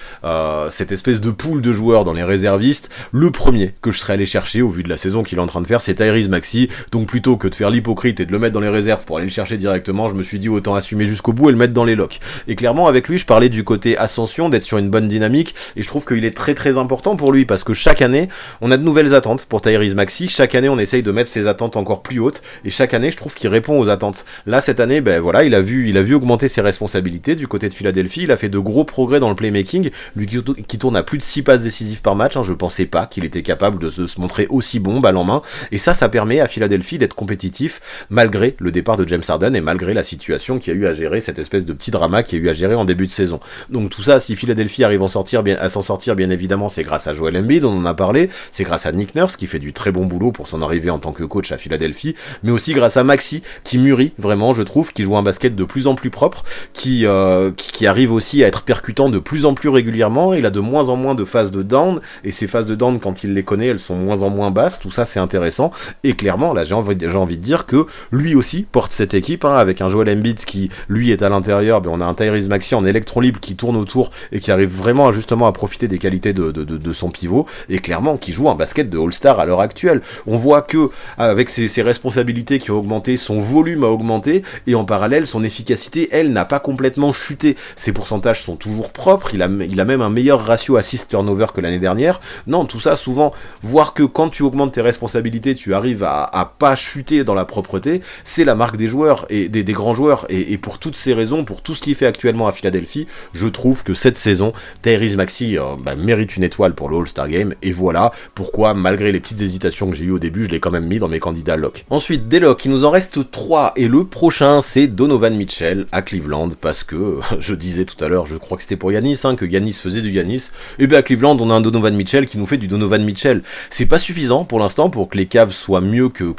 cette espèce de pool de joueurs dans les réservistes, le premier que je serais allé chercher au vu de la saison qu'il est en train de faire, c'est Tyrese Maxey. Donc plutôt que de faire l'hypocrite et de le mettre dans les réserves pour aller le chercher directement, je me suis dit autant assumer jusqu'au bout et le mettre dans les locks. Et clairement avec lui je parlais du côté ascension, d'être sur une bonne dynamique, et je trouve qu'il est très très important pour lui, parce que chaque année on a de nouvelles attentes pour Tyrese Maxey, chaque année on essaye de mettre ses attentes encore plus hautes, et chaque année je trouve qu'il répond aux attentes. Là cette année voilà, il a vu augmenter ses responsabilités du côté de Philadelphie, il a fait de gros progrès dans le playmaking, lui qui tourne à plus de 6 passes décisives par match, je pensais pas qu'il était capable de se montrer aussi bon balle en main, et ça permet à Philadelphie d'être compétitif malgré le départ de James Harden et malgré la situation qu'il y a eu à gérer, cette espèce de petit drama qu'il y a eu à gérer en début de saison. Donc tout ça, si Philadelphie arrive à s'en sortir bien évidemment, c'est grâce à Joel Embiid, on en a parlé, c'est grâce à Nick Nurse qui fait du très bon boulot pour son arrivée en tant que coach à Philadelphie, mais aussi grâce à Maxey qui mûrit vraiment, je trouve, qui joue un basket de plus en plus propre, qui arrive aussi à être percutant de plus en plus régulièrement, il a de moins en moins de phases de down, et ces phases de down, quand il les connaît, elles sont moins en moins basses, tout ça c'est intéressant, et clairement, là j'ai envie de dire que lui aussi porte cette équipe, avec un Joel Embiid qui, lui, est à l'intérieur, on a un Tyrese Maxey en électron libre qui tourne autour et qui arrive vraiment justement à profiter des qualités de son pivot, et clairement qui joue un basket de All-Star à l'heure actuelle. On voit que, avec ses responsabilités qui ont augmenté, son volume a augmenté, et en parallèle, son efficacité, elle, n'a pas complètement chuté. Ses pourcentages sont toujours propres, il a même un meilleur ratio assist-turnover que l'année dernière. Non, tout ça, souvent, voir que quand tu augmentes tes responsabilités, tu arrives à pas chuter dans la propreté, c'est la marque des joueurs, et des grands joueurs, et pour toutes ces raisons, pour tout ce qu'il fait actuellement à Philadelphie, je trouve que cette saison, Tyrese Maxey mérite une étoile pour le All-Star Game, et voilà pourquoi, malgré les petites hésitations que j'ai eues au début, je l'ai quand même mis dans mes candidats lock. Ensuite, des locks, il nous en reste 3, et le prochain, c'est Donovan Mitchell à Cleveland, parce que, je disais tout à l'heure, je crois que c'était pour Giannis, que Giannis faisait du Giannis, et bien à Cleveland, on a un Donovan Mitchell qui nous fait du Donovan Mitchell. C'est pas suffisant pour l'instant pour que les Cavs soient mieux que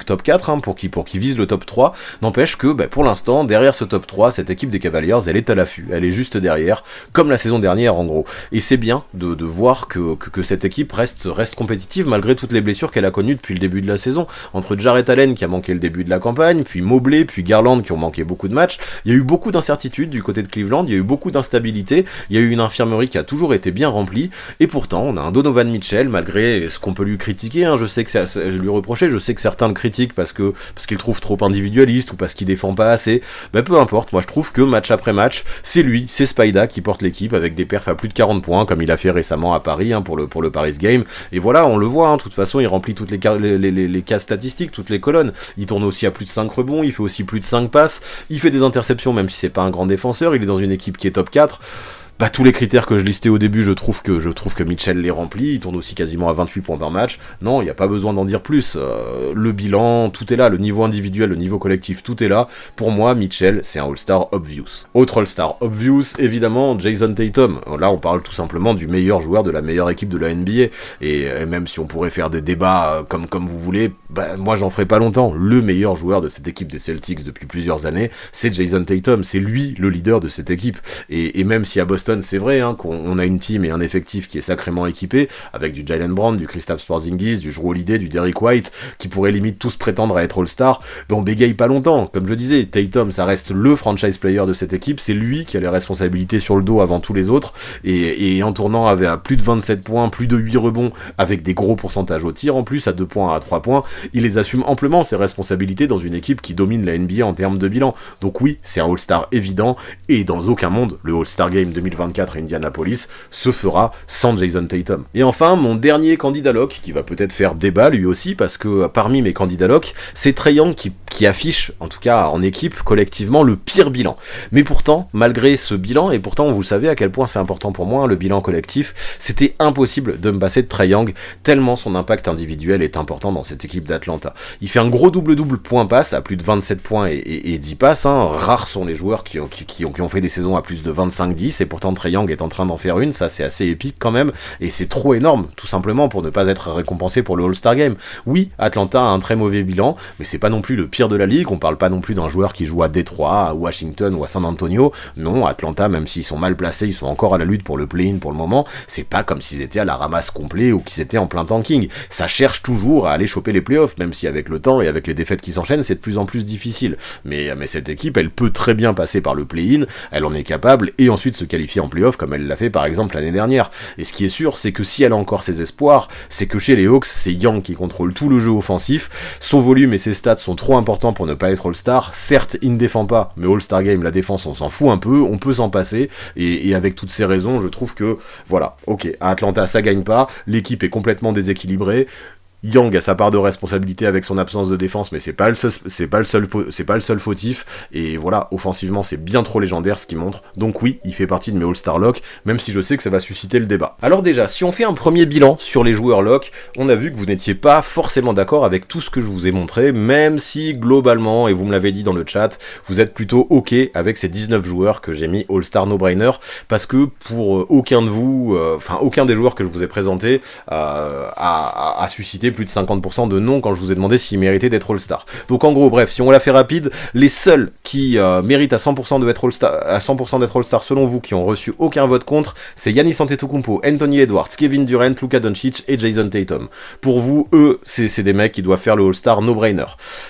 top 4, pour qu'ils visent le top 3, n'empêche que, pour l'instant, derrière ce top 3, cette équipe des Cavaliers, elle est à l'affût, elle est juste derrière, comme la saison dernière en gros, et c'est bien de voir que cette équipe reste compétitive malgré toutes les blessures qu'elle a connues depuis le début de la saison, entre Jarrett Allen qui a manqué le début de la campagne, puis Mobley, puis Garland qui ont manqué beaucoup de matchs, il y a eu beaucoup d'incertitudes du côté de Cleveland, il y a eu beaucoup d'instabilité, il y a eu une infirmerie qui a toujours été bien remplie, et pourtant on a un Donovan Mitchell, malgré ce qu'on peut lui critiquer, je sais que je lui reprochais, je sais que certains le critiquent parce qu'il trouve trop individualiste, ou parce qu'il défend pas assez, peu importe, moi je trouve que match après match, c'est lui, c'est Spida qui porte l'équipe avec des perfs à plus de 40 points, comme il a fait récemment à Paris, pour le Paris Game, et voilà, on le voit, de toute façon il remplit toutes les cases statistiques, toutes les colonnes, il tourne aussi à plus de 5 rebonds, il fait aussi plus de 5 passes, il fait des interceptions même si c'est pas un grand défenseur, il est dans une équipe qui est top 4, tous les critères que je listais au début, je trouve que Mitchell les remplit, il tourne aussi quasiment à 28 points par match, non, il n'y a pas besoin d'en dire plus, le bilan, tout est là, le niveau individuel, le niveau collectif, tout est là, pour moi, Mitchell, c'est un All-Star obvious. Autre All-Star obvious, évidemment, Jason Tatum, là on parle tout simplement du meilleur joueur de la meilleure équipe de la NBA, et même si on pourrait faire des débats comme vous voulez, moi j'en ferai pas longtemps, le meilleur joueur de cette équipe des Celtics depuis plusieurs années, c'est Jason Tatum, c'est lui le leader de cette équipe, et même si à Boston, c'est vrai qu'on a une team et un effectif qui est sacrément équipé, avec du Jaylen Brown, du Kristaps Porzingis, du Jrue Holiday, du Derrick White, qui pourraient limite tous prétendre à être All-Star, on bégaye pas longtemps. Comme je disais, Tatum, ça reste le franchise player de cette équipe, c'est lui qui a les responsabilités sur le dos avant tous les autres, et en tournant à plus de 27 points, plus de 8 rebonds, avec des gros pourcentages au tir en plus, à 2 points, à 3 points, il les assume amplement, ses responsabilités, dans une équipe qui domine la NBA en termes de bilan. Donc oui, c'est un All-Star évident, et dans aucun monde, le All-Star Game 2024 à Indianapolis se fera sans Jason Tatum. Et enfin, mon dernier candidat lock, qui va peut-être faire débat lui aussi, parce que parmi mes candidats lock, c'est Trae Young qui affiche, en tout cas en équipe, collectivement, le pire bilan. Mais pourtant, malgré ce bilan, et pourtant vous savez à quel point c'est important pour moi, le bilan collectif, c'était impossible de me passer de Trae Young, tellement son impact individuel est important dans cette équipe d'Atlanta. Il fait un gros double-double point-passe, à plus de 27 points et 10 passes, rares sont les joueurs qui ont fait des saisons à plus de 25-10, et pourtant Trae Young est en train d'en faire une, ça c'est assez épique quand même, et c'est trop énorme, tout simplement pour ne pas être récompensé pour le All-Star Game. Oui, Atlanta a un très mauvais bilan, mais c'est pas non plus le pire de la ligue, on parle pas non plus d'un joueur qui joue à Détroit, à Washington ou à San Antonio, non, Atlanta, même s'ils sont mal placés, ils sont encore à la lutte pour le play-in pour le moment, c'est pas comme s'ils étaient à la ramasse complet ou qu'ils étaient en plein tanking, ça cherche toujours à aller choper les playoffs, même si avec le temps et avec les défaites qui s'enchaînent, c'est de plus en plus difficile, mais cette équipe, elle peut très bien passer par le play-in, elle en est capable, et ensuite se qualifier en playoff comme elle l'a fait par exemple l'année dernière. Et ce qui est sûr, c'est que si elle a encore ses espoirs, c'est que chez les Hawks, c'est Young qui contrôle tout le jeu offensif, son volume et ses stats sont trop importants pour ne pas être All-Star, certes il ne défend pas, mais All-Star Game, la défense on s'en fout un peu, on peut s'en passer, et avec toutes ces raisons, je trouve que, voilà, ok, à Atlanta ça gagne pas, l'équipe est complètement déséquilibrée, Young a sa part de responsabilité avec son absence de défense, mais c'est pas le seul fautif, et voilà, offensivement c'est bien trop légendaire ce qu'il montre, donc oui, il fait partie de mes All-Star Lock, même si je sais que ça va susciter le débat. Alors déjà, si on fait un premier bilan sur les joueurs Lock, on a vu que vous n'étiez pas forcément d'accord avec tout ce que je vous ai montré, même si globalement, et vous me l'avez dit dans le chat, vous êtes plutôt ok avec ces 19 joueurs que j'ai mis All-Star No-Brainer, parce que pour aucun de vous, aucun des joueurs que je vous ai présentés a suscité plus de 50% de non quand je vous ai demandé s'il méritait d'être All-Star. Donc en gros, bref, si on la fait rapide, les seuls qui méritent à 100% d'être All-Star selon vous, qui ont reçu aucun vote contre, c'est Giannis Antetokounmpo, Anthony Edwards, Kevin Durant, Luka Doncic et Jason Tatum. Pour vous, eux, c'est des mecs qui doivent faire le All-Star no-brainer.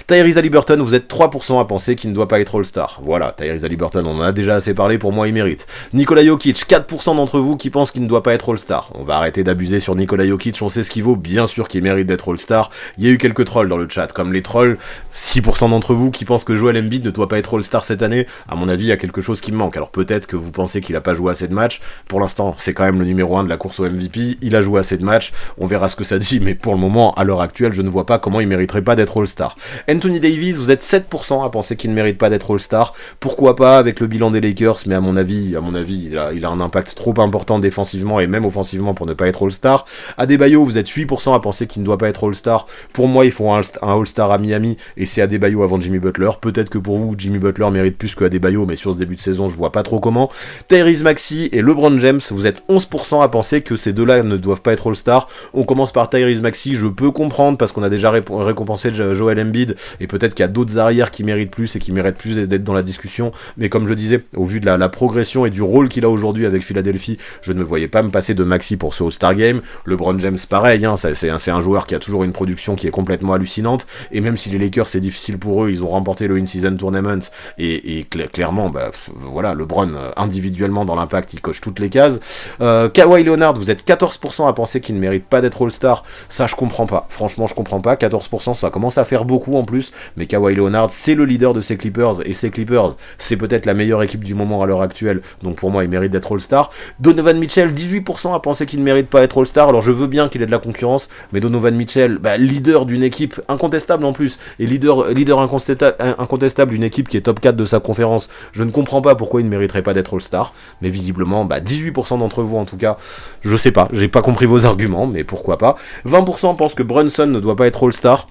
Tyrese Haliburton, vous êtes 3% à penser qu'il ne doit pas être All-Star. Voilà, Tyrese Haliburton, on en a déjà assez parlé, pour moi il mérite. Nikola Jokic, 4% d'entre vous qui pensent qu'il ne doit pas être All-Star. On va arrêter d'abuser sur Nikola Jokic, on sait ce qu'il vaut, bien sûr qu'il mérite d'être All-Star. Il y a eu quelques trolls dans le chat, comme les trolls, 6% d'entre vous qui pensent que Joel Embiid ne doit pas être All-Star cette année. À mon avis, il y a quelque chose qui me manque. Alors peut-être que vous pensez qu'il a pas joué assez de matchs. Pour l'instant, c'est quand même le numéro 1 de la course au MVP. Il a joué assez de matchs. On verra ce que ça dit, mais pour le moment, à l'heure actuelle, je ne vois pas comment il mériterait pas d'être All-Star. Anthony Davis, vous êtes 7% à penser qu'il ne mérite pas d'être All-Star. Pourquoi pas avec le bilan des Lakers, mais à mon avis, il a un impact trop important défensivement et même offensivement pour ne pas être All-Star. Adebayo, vous êtes 8% à penser qu'il ne doit pas être All-Star. Pour moi, ils font un All-Star à Miami et c'est Adebayo avant Jimmy Butler. Peut-être que pour vous, Jimmy Butler mérite plus que Adebayo, mais sur ce début de saison, je vois pas trop comment. Tyrese Maxey et LeBron James, vous êtes 11% à penser que ces deux-là ne doivent pas être All-Star. On commence par Tyrese Maxey, je peux comprendre parce qu'on a déjà récompensé Joel Embiid et peut-être qu'il y a d'autres arrières qui méritent plus et qui méritent plus d'être dans la discussion. Mais comme je disais, au vu de la progression et du rôle qu'il a aujourd'hui avec Philadelphie, je ne me voyais pas me passer de Maxey pour ce All-Star Game. LeBron James, pareil, hein, c'est un joueur qui a toujours une production qui est complètement hallucinante. Et même si les Lakers, c'est difficile pour eux, ils ont remporté le In-Season Tournament et clairement, voilà, LeBron individuellement dans l'impact, il coche toutes les cases. Kawhi Leonard, vous êtes 14% à penser qu'il ne mérite pas d'être All-Star. Ça, je comprends pas. Franchement, je comprends pas. 14%, ça commence à faire beaucoup en plus. Mais Kawhi Leonard, c'est le leader de ses Clippers. Et ses Clippers, c'est peut-être la meilleure équipe du moment à l'heure actuelle. Donc pour moi, il mérite d'être All-Star. Donovan Mitchell, 18% à penser qu'il ne mérite pas d'être All-Star. Alors je veux bien qu'il ait de la concurrence, mais Donovan Mitchell, leader d'une équipe incontestable en plus, et leader incontestable d'une équipe qui est top 4 de sa conférence. Je ne comprends pas pourquoi il ne mériterait pas d'être All-Star. Mais visiblement, 18% d'entre vous en tout cas, je sais pas, j'ai pas compris vos arguments, mais pourquoi pas. 20% pensent que Brunson ne doit pas être All-Star.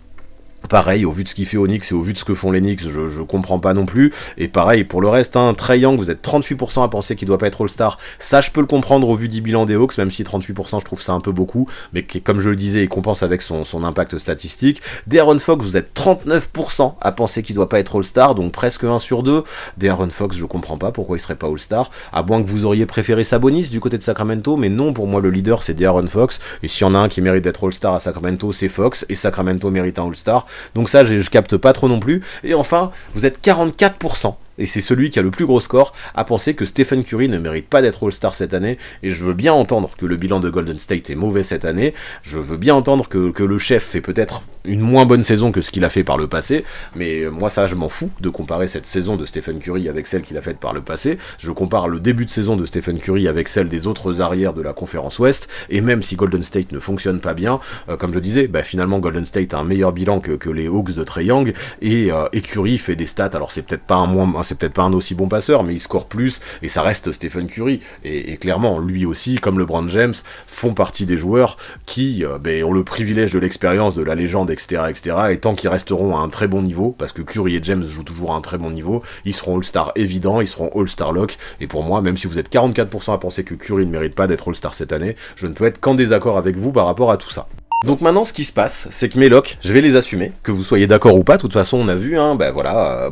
Pareil, au vu de ce qu'il fait aux Knicks et au vu de ce que font les Knicks, je comprends pas non plus. Et pareil, pour le reste, Trae Young, vous êtes 38% à penser qu'il doit pas être All-Star. Ça, je peux le comprendre au vu du bilan des Hawks, même si 38%, je trouve ça un peu beaucoup. Mais comme je le disais, il compense avec son impact statistique. De'Aaron Fox, vous êtes 39% à penser qu'il doit pas être All-Star, donc presque 1 sur 2. De'Aaron Fox, je comprends pas pourquoi il serait pas All-Star. À moins que vous auriez préféré Sabonis du côté de Sacramento, mais non, pour moi, le leader, c'est De'Aaron Fox. Et s'il y en a un qui mérite d'être All-Star à Sacramento, c'est Fox. Et Sacramento mérite un All-Star. Donc ça, je capte pas trop non plus. Et enfin, vous êtes 44%. Et c'est celui qui a le plus gros score à penser que Stephen Curry ne mérite pas d'être All-Star cette année, et je veux bien entendre que le bilan de Golden State est mauvais cette année, je veux bien entendre que le chef fait peut-être une moins bonne saison que ce qu'il a fait par le passé, mais moi ça je m'en fous de comparer cette saison de Stephen Curry avec celle qu'il a faite par le passé. Je compare le début de saison de Stephen Curry avec celle des autres arrières de la conférence Ouest, et même si Golden State ne fonctionne pas bien, comme je disais, finalement Golden State a un meilleur bilan que les Hawks de Trae Young, et Curry fait des stats, alors c'est peut-être pas un aussi bon passeur, mais il score plus, et ça reste Stephen Curry, et clairement, lui aussi, comme LeBron James, font partie des joueurs qui ont le privilège de l'expérience, de la légende, etc., et tant qu'ils resteront à un très bon niveau, parce que Curry et James jouent toujours à un très bon niveau, ils seront All-Star évidents, ils seront All-Star lock, et pour moi, même si vous êtes 44% à penser que Curry ne mérite pas d'être All-Star cette année, je ne peux être qu'en désaccord avec vous par rapport à tout ça. Donc maintenant, ce qui se passe, c'est que mes locks, je vais les assumer, que vous soyez d'accord ou pas. De toute façon, on a vu,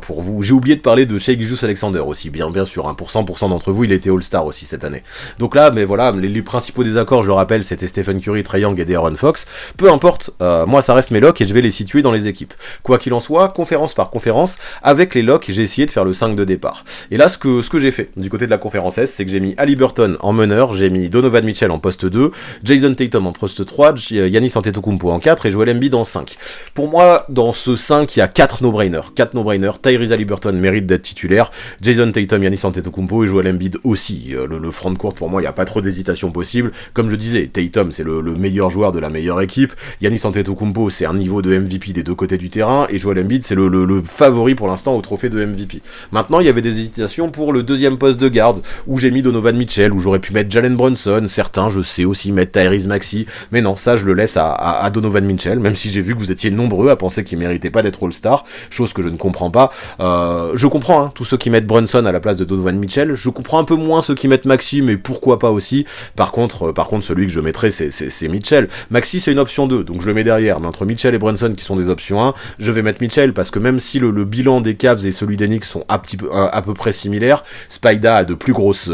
pour vous. J'ai oublié de parler de Shai Gilgeous-Alexander aussi, bien sûr, pour 100% d'entre vous, il était All-Star aussi cette année. Donc là, les principaux désaccords, je le rappelle, c'était Stephen Curry, Trae Young et De'Aaron Fox. Peu importe, moi ça reste mes locks et je vais les situer dans les équipes. Quoi qu'il en soit, conférence par conférence, avec les locks, j'ai essayé de faire le 5 de départ. Et là, ce que j'ai fait du côté de la conférence S, c'est que j'ai mis Haliburton en meneur, j'ai mis Donovan Mitchell en poste 2, Jason Tatum en poste 3, Giannis Antetokounmpo en 4 et Joel Embiid en 5. Pour moi, dans ce 5, il y a 4 no-brainers. Tyrese Haliburton mérite d'être titulaire, Jason Tatum, Giannis Antetokounmpo et Joel Embiid aussi. Le front de court, pour moi, il n'y a pas trop d'hésitation possible. Comme je disais, Tatum, c'est le meilleur joueur de la meilleure équipe. Giannis Antetokounmpo, c'est un niveau de MVP des deux côtés du terrain. Et Joel Embiid, c'est le favori pour l'instant au trophée de MVP. Maintenant, il y avait des hésitations pour le deuxième poste de garde, où j'ai mis Donovan Mitchell, où j'aurais pu mettre Jalen Brunson. Certains, je sais aussi mettre Tyrese Maxey. Mais non, ça, je le laisse à Donovan Mitchell, même si j'ai vu que vous étiez nombreux à penser qu'il méritait pas d'être All-Star, chose que je ne comprends pas. Je comprends tous ceux qui mettent Brunson à la place de Donovan Mitchell, je comprends un peu moins ceux qui mettent Maxi, mais pourquoi pas aussi. Par contre celui que je mettrais c'est Mitchell. Maxi c'est une option 2, donc je le mets derrière, mais entre Mitchell et Brunson qui sont des options 1, je vais mettre Mitchell parce que même si le bilan des Cavs et celui des Knicks sont à peu près similaires, Spida a de plus grosses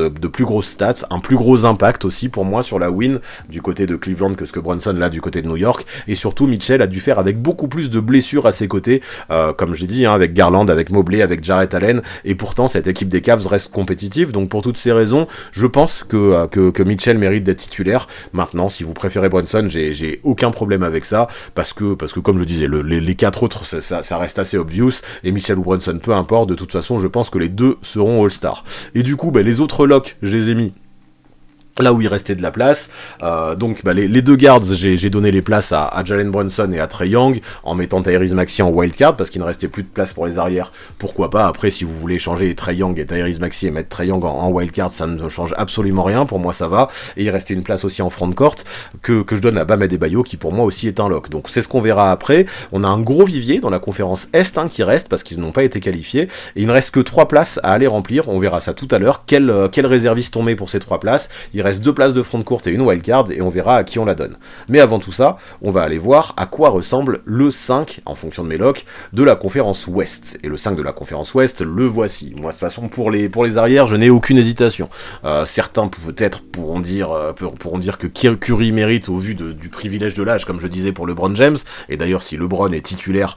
stats, un plus gros impact aussi pour moi sur la win du côté de Cleveland que ce que Brunson l'a du côté de New York, et surtout Mitchell a dû faire avec beaucoup plus de blessures à ses côtés, comme j'ai dit, avec Garland, avec Mobley, avec Jarrett Allen, et pourtant cette équipe des Cavs reste compétitive, donc pour toutes ces raisons, je pense que Mitchell mérite d'être titulaire. Maintenant, si vous préférez Brunson, j'ai aucun problème avec ça, parce que comme je disais, les 4 autres, ça reste assez obvious, et Mitchell ou Brunson, peu importe, de toute façon, je pense que les deux seront All-Star. Et du coup, les autres locks, je les ai mis là où il restait de la place, donc les deux guards, j'ai donné les places à Jalen Brunson et à Trae Young, en mettant Tyrese Maxey en wildcard, parce qu'il ne restait plus de place pour les arrières, pourquoi pas. Après, si vous voulez changer Trae Young et Tyrese Maxey et mettre Trae Young en wildcard, ça ne change absolument rien, pour moi ça va, et il restait une place aussi en frontcourt, que je donne à Bam Adebayo, qui pour moi aussi est un lock. Donc c'est ce qu'on verra après. On a un gros vivier dans la conférence Est qui reste, parce qu'ils n'ont pas été qualifiés, et il ne reste que 3 places à aller remplir, on verra ça tout à l'heure, quel réserviste on met pour ces 3 places, il reste 2 places de front courte et une wildcard, et on verra à qui on la donne. Mais avant tout ça, on va aller voir à quoi ressemble le 5, en fonction de mes locks, de la conférence Ouest. Et le 5 de la conférence Ouest, le voici. Moi, de toute façon, pour les arrières, je n'ai aucune hésitation. Certains peut-être pourront dire que Curry mérite au vu du privilège de l'âge, comme je disais pour LeBron James, et d'ailleurs si LeBron est titulaire,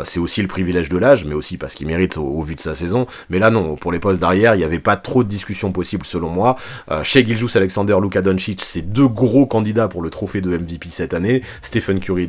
c'est aussi le privilège de l'âge, mais aussi parce qu'il mérite au vu de sa saison. Mais là non, pour les postes d'arrière, il n'y avait pas trop de discussion possible selon moi. Shai Gilgeous-Alexander, Luka Doncic, c'est 2 gros candidats pour le trophée de MVP cette année. Stephen Curry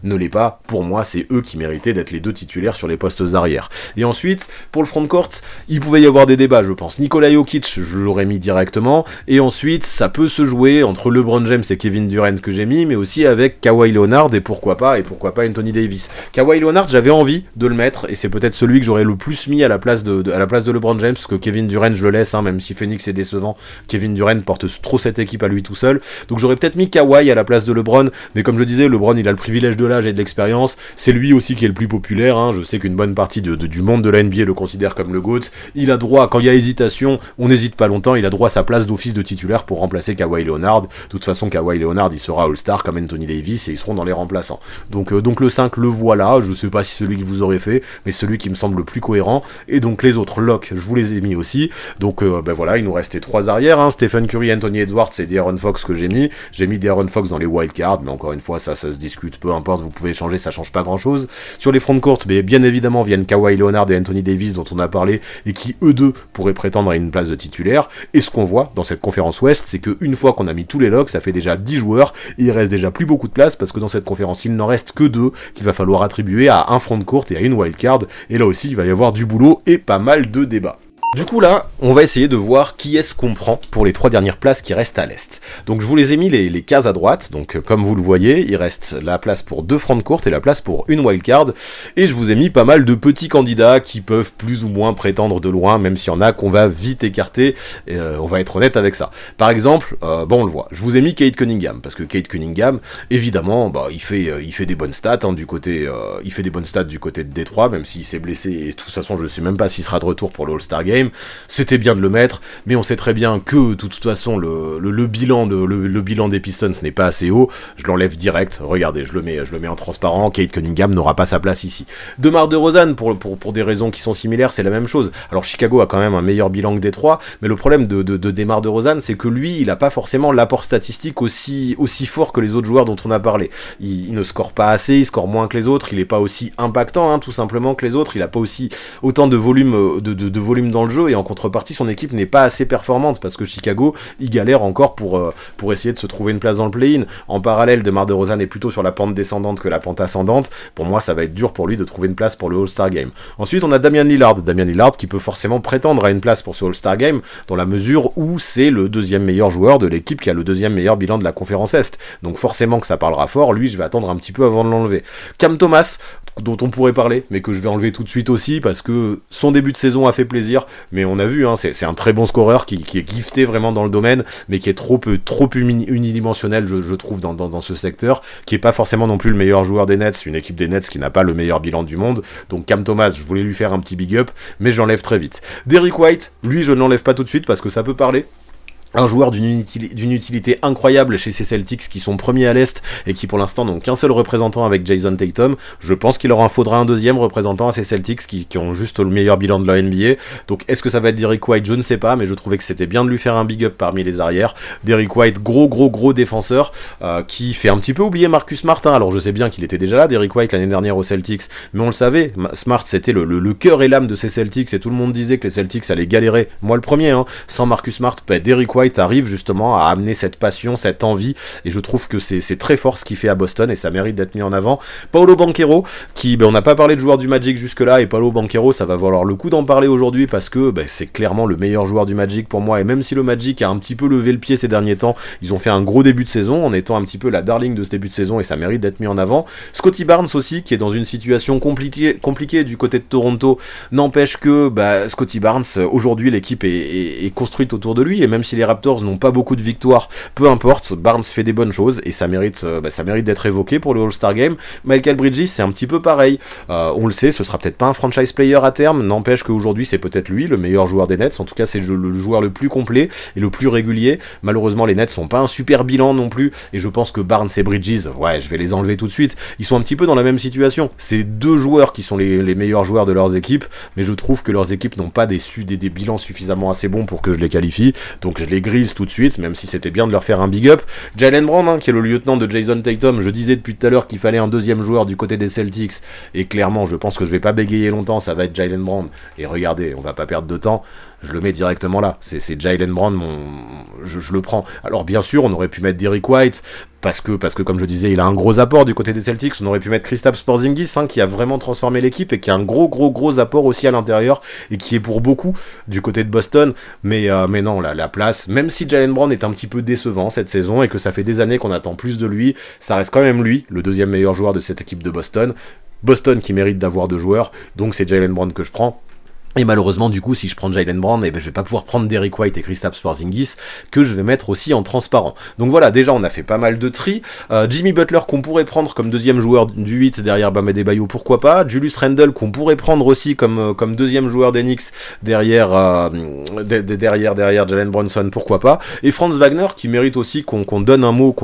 ne l'est pas. Pour moi, c'est eux qui méritaient d'être les 2 titulaires sur les postes arrière. Et ensuite, pour le frontcourt, il pouvait y avoir des débats, je pense. Nikola Jokic, je l'aurais mis directement. Et ensuite, ça peut se jouer entre LeBron James et Kevin Durant que j'ai mis, mais aussi avec Kawhi Leonard et pourquoi pas Anthony Davis. Kawhi Leonard, j'avais envie de le mettre, et c'est peut-être celui que j'aurais le plus mis à la place de LeBron James, parce que Kevin Durant, je le laisse, même si Phoenix est décevant. Kevin Durant porte trop cette équipe à lui tout seul, donc j'aurais peut-être mis Kawhi à la place de LeBron, mais comme je disais, LeBron il a le privilège de l'âge et de l'expérience, c'est lui aussi qui est le plus populaire, je sais qu'une bonne partie du monde de la NBA le considère comme le GOAT, il a droit, quand il y a hésitation, on n'hésite pas longtemps, il a droit à sa place d'office de titulaire pour remplacer Kawhi Leonard. De toute façon, Kawhi Leonard il sera All-Star comme Anthony Davis, et ils seront dans les remplaçants. Donc le 5, le voilà, je sais pas si celui que vous aurez fait, mais celui qui me semble le plus cohérent, et donc les autres locks, je vous les ai mis aussi, donc voilà, il nous restait 3 arrières, Stephen Curry, Anthony Edwards et De'Aaron Fox que j'ai mis De'Aaron Fox dans les wildcards, mais encore une fois ça se discute, peu importe, vous pouvez changer, ça change pas grand chose. Sur les frontcourts, mais bien évidemment viennent Kawhi Leonard et Anthony Davis dont on a parlé, et qui eux deux pourraient prétendre à une place de titulaire, et ce qu'on voit dans cette conférence Ouest, c'est qu'une fois qu'on a mis tous les locks, ça fait déjà 10 joueurs, et il reste déjà plus beaucoup de place, parce que dans cette conférence il n'en reste que 2 qu'il va falloir attribuer à un frontcourt et à une wildcard, et là aussi il va y avoir du boulot et pas mal de débats. Du coup là, on va essayer de voir qui est-ce qu'on prend pour les 3 dernières places qui restent à l'Est. Donc je vous les ai mis les cases à droite, donc comme vous le voyez, il reste la place pour 2 frontcourts et la place pour une wildcard, et je vous ai mis pas mal de petits candidats qui peuvent plus ou moins prétendre de loin, même s'il y en a qu'on va vite écarter, et on va être honnête avec ça. Par exemple, on le voit, je vous ai mis Cade Cunningham, parce que Cade Cunningham, évidemment, il fait des bonnes stats du côté, il fait des bonnes stats du côté de Détroit, même s'il s'est blessé, et de toute façon je sais même pas s'il sera de retour pour le All-Star Game. C'était bien de le mettre, mais on sait très bien que de toute façon le bilan des Pistons n'est pas assez haut. Je l'enlève direct, regardez, je le mets en transparent. Cade Cunningham n'aura pas sa place ici. DeMar DeRozan, pour des raisons qui sont similaires, c'est la même chose. Alors Chicago a quand même un meilleur bilan que Détroit, mais le problème de DeMar DeRozan, c'est que lui, il a pas forcément l'apport statistique aussi fort que les autres joueurs dont on a parlé. Il ne score pas assez, il score moins que les autres, il est pas aussi impactant, tout simplement, que les autres, il a pas aussi autant de volume dans le jeu, et en contrepartie son équipe n'est pas assez performante, parce que Chicago il galère encore pour essayer de se trouver une place dans le play-in. En parallèle, DeMar DeRozan est plutôt sur la pente descendante que la pente ascendante. Pour moi ça va être dur pour lui de trouver une place pour le All-Star Game. Ensuite on a Damian Lillard qui peut forcément prétendre à une place pour ce All-Star Game, dans la mesure où c'est le 2e meilleur joueur de l'équipe qui a le 2e meilleur bilan de la conférence Est, donc forcément que ça parlera fort. Lui je vais attendre un petit peu avant de l'enlever. Cam Thomas, dont on pourrait parler, mais que je vais enlever tout de suite aussi, parce que son début de saison a fait plaisir, mais on a vu, hein, c'est un très bon scoreur qui est gifté vraiment dans le domaine, mais qui est trop unidimensionnel, je trouve, dans ce secteur, qui est pas forcément non plus le meilleur joueur des Nets, une équipe des Nets qui n'a pas le meilleur bilan du monde. Donc Cam Thomas, je voulais lui faire un petit big up, mais je l'enlève très vite. Derrick White, lui, je ne l'enlève pas tout de suite parce que ça peut parler. Un joueur d'une utilité incroyable chez ces Celtics qui sont premiers à l'Est et qui pour l'instant n'ont qu'un seul représentant avec Jason Tatum. Je pense qu'il leur en faudra un deuxième représentant à ces Celtics qui ont juste le meilleur bilan de la NBA. Donc est-ce que ça va être Derrick White? Je ne sais pas, mais je trouvais que c'était bien de lui faire un big up parmi les arrières. Derrick White, gros défenseur qui fait un petit peu oublier Marcus Smart, hein. Alors je sais bien qu'il était déjà là, Derrick White, l'année dernière aux Celtics, mais on le savait, Smart c'était le cœur et l'âme de ces Celtics et tout le monde disait que les Celtics allaient galérer, moi le premier, hein, sans Marcus Smart. Derrick White arrive justement à amener cette passion, cette envie, et je trouve que c'est très fort ce qu'il fait à Boston et ça mérite d'être mis en avant. Paolo Banchero, qui, on n'a pas parlé de joueur du Magic jusque là, et Paolo Banchero, ça va valoir le coup d'en parler aujourd'hui parce que c'est clairement le meilleur joueur du Magic pour moi, et même si le Magic a un petit peu levé le pied ces derniers temps, ils ont fait un gros début de saison en étant un petit peu la darling de ce début de saison et ça mérite d'être mis en avant. Scottie Barnes aussi, qui est dans une situation compliquée du côté de Toronto, n'empêche que Scottie Barnes, aujourd'hui l'équipe est construite autour de lui, et même si les Raptors n'ont pas beaucoup de victoires, peu importe, Barnes fait des bonnes choses et ça mérite d'être évoqué pour le All-Star Game. Michael Bridges, c'est un petit peu pareil, on le sait, ce sera peut-être pas un franchise player à terme, n'empêche qu'aujourd'hui c'est peut-être lui le meilleur joueur des Nets, en tout cas c'est le joueur le plus complet et le plus régulier. Malheureusement les Nets sont pas un super bilan non plus, et je pense que Barnes et Bridges, ouais, je vais les enlever tout de suite, ils sont un petit peu dans la même situation. C'est deux joueurs qui sont les meilleurs joueurs de leurs équipes, mais je trouve que leurs équipes n'ont pas des bilans suffisamment assez bons pour que je les qualifie, donc je les grise tout de suite, même si c'était bien de leur faire un big up. Jaylen Brown, hein, qui est le lieutenant de Jason Tatum, je disais depuis tout à l'heure qu'il fallait un deuxième joueur du côté des Celtics, et clairement je pense que je vais pas bégayer longtemps, ça va être Jaylen Brown, et regardez, on va pas perdre de temps, je le mets directement là, c'est Jaylen Brown, je le prends. Alors bien sûr on aurait pu mettre Derrick White, parce que comme je disais, il a un gros apport du côté des Celtics. On aurait pu mettre Kristaps Porzingis, hein, qui a vraiment transformé l'équipe et qui a un gros apport aussi à l'intérieur et qui est pour beaucoup du côté de Boston. Mais non, la place, même si Jaylen Brown est un petit peu décevant cette saison et que ça fait des années qu'on attend plus de lui, ça reste quand même lui, le deuxième meilleur joueur de cette équipe de Boston. Boston qui mérite d'avoir deux joueurs, donc c'est Jaylen Brown que je prends. Et malheureusement, du coup, si je prends Jaylen Brown, je vais pas pouvoir prendre Derrick White et Kristaps Porzingis, que je vais mettre aussi en transparent. Donc voilà, déjà, on a fait pas mal de tri. Jimmy Butler, qu'on pourrait prendre comme deuxième joueur du 8 derrière Bam Adebayo, pourquoi pas. Julius Randle, qu'on pourrait prendre aussi comme deuxième joueur des Knicks derrière Jalen Brunson, pourquoi pas. Et Franz Wagner, qui mérite aussi qu'on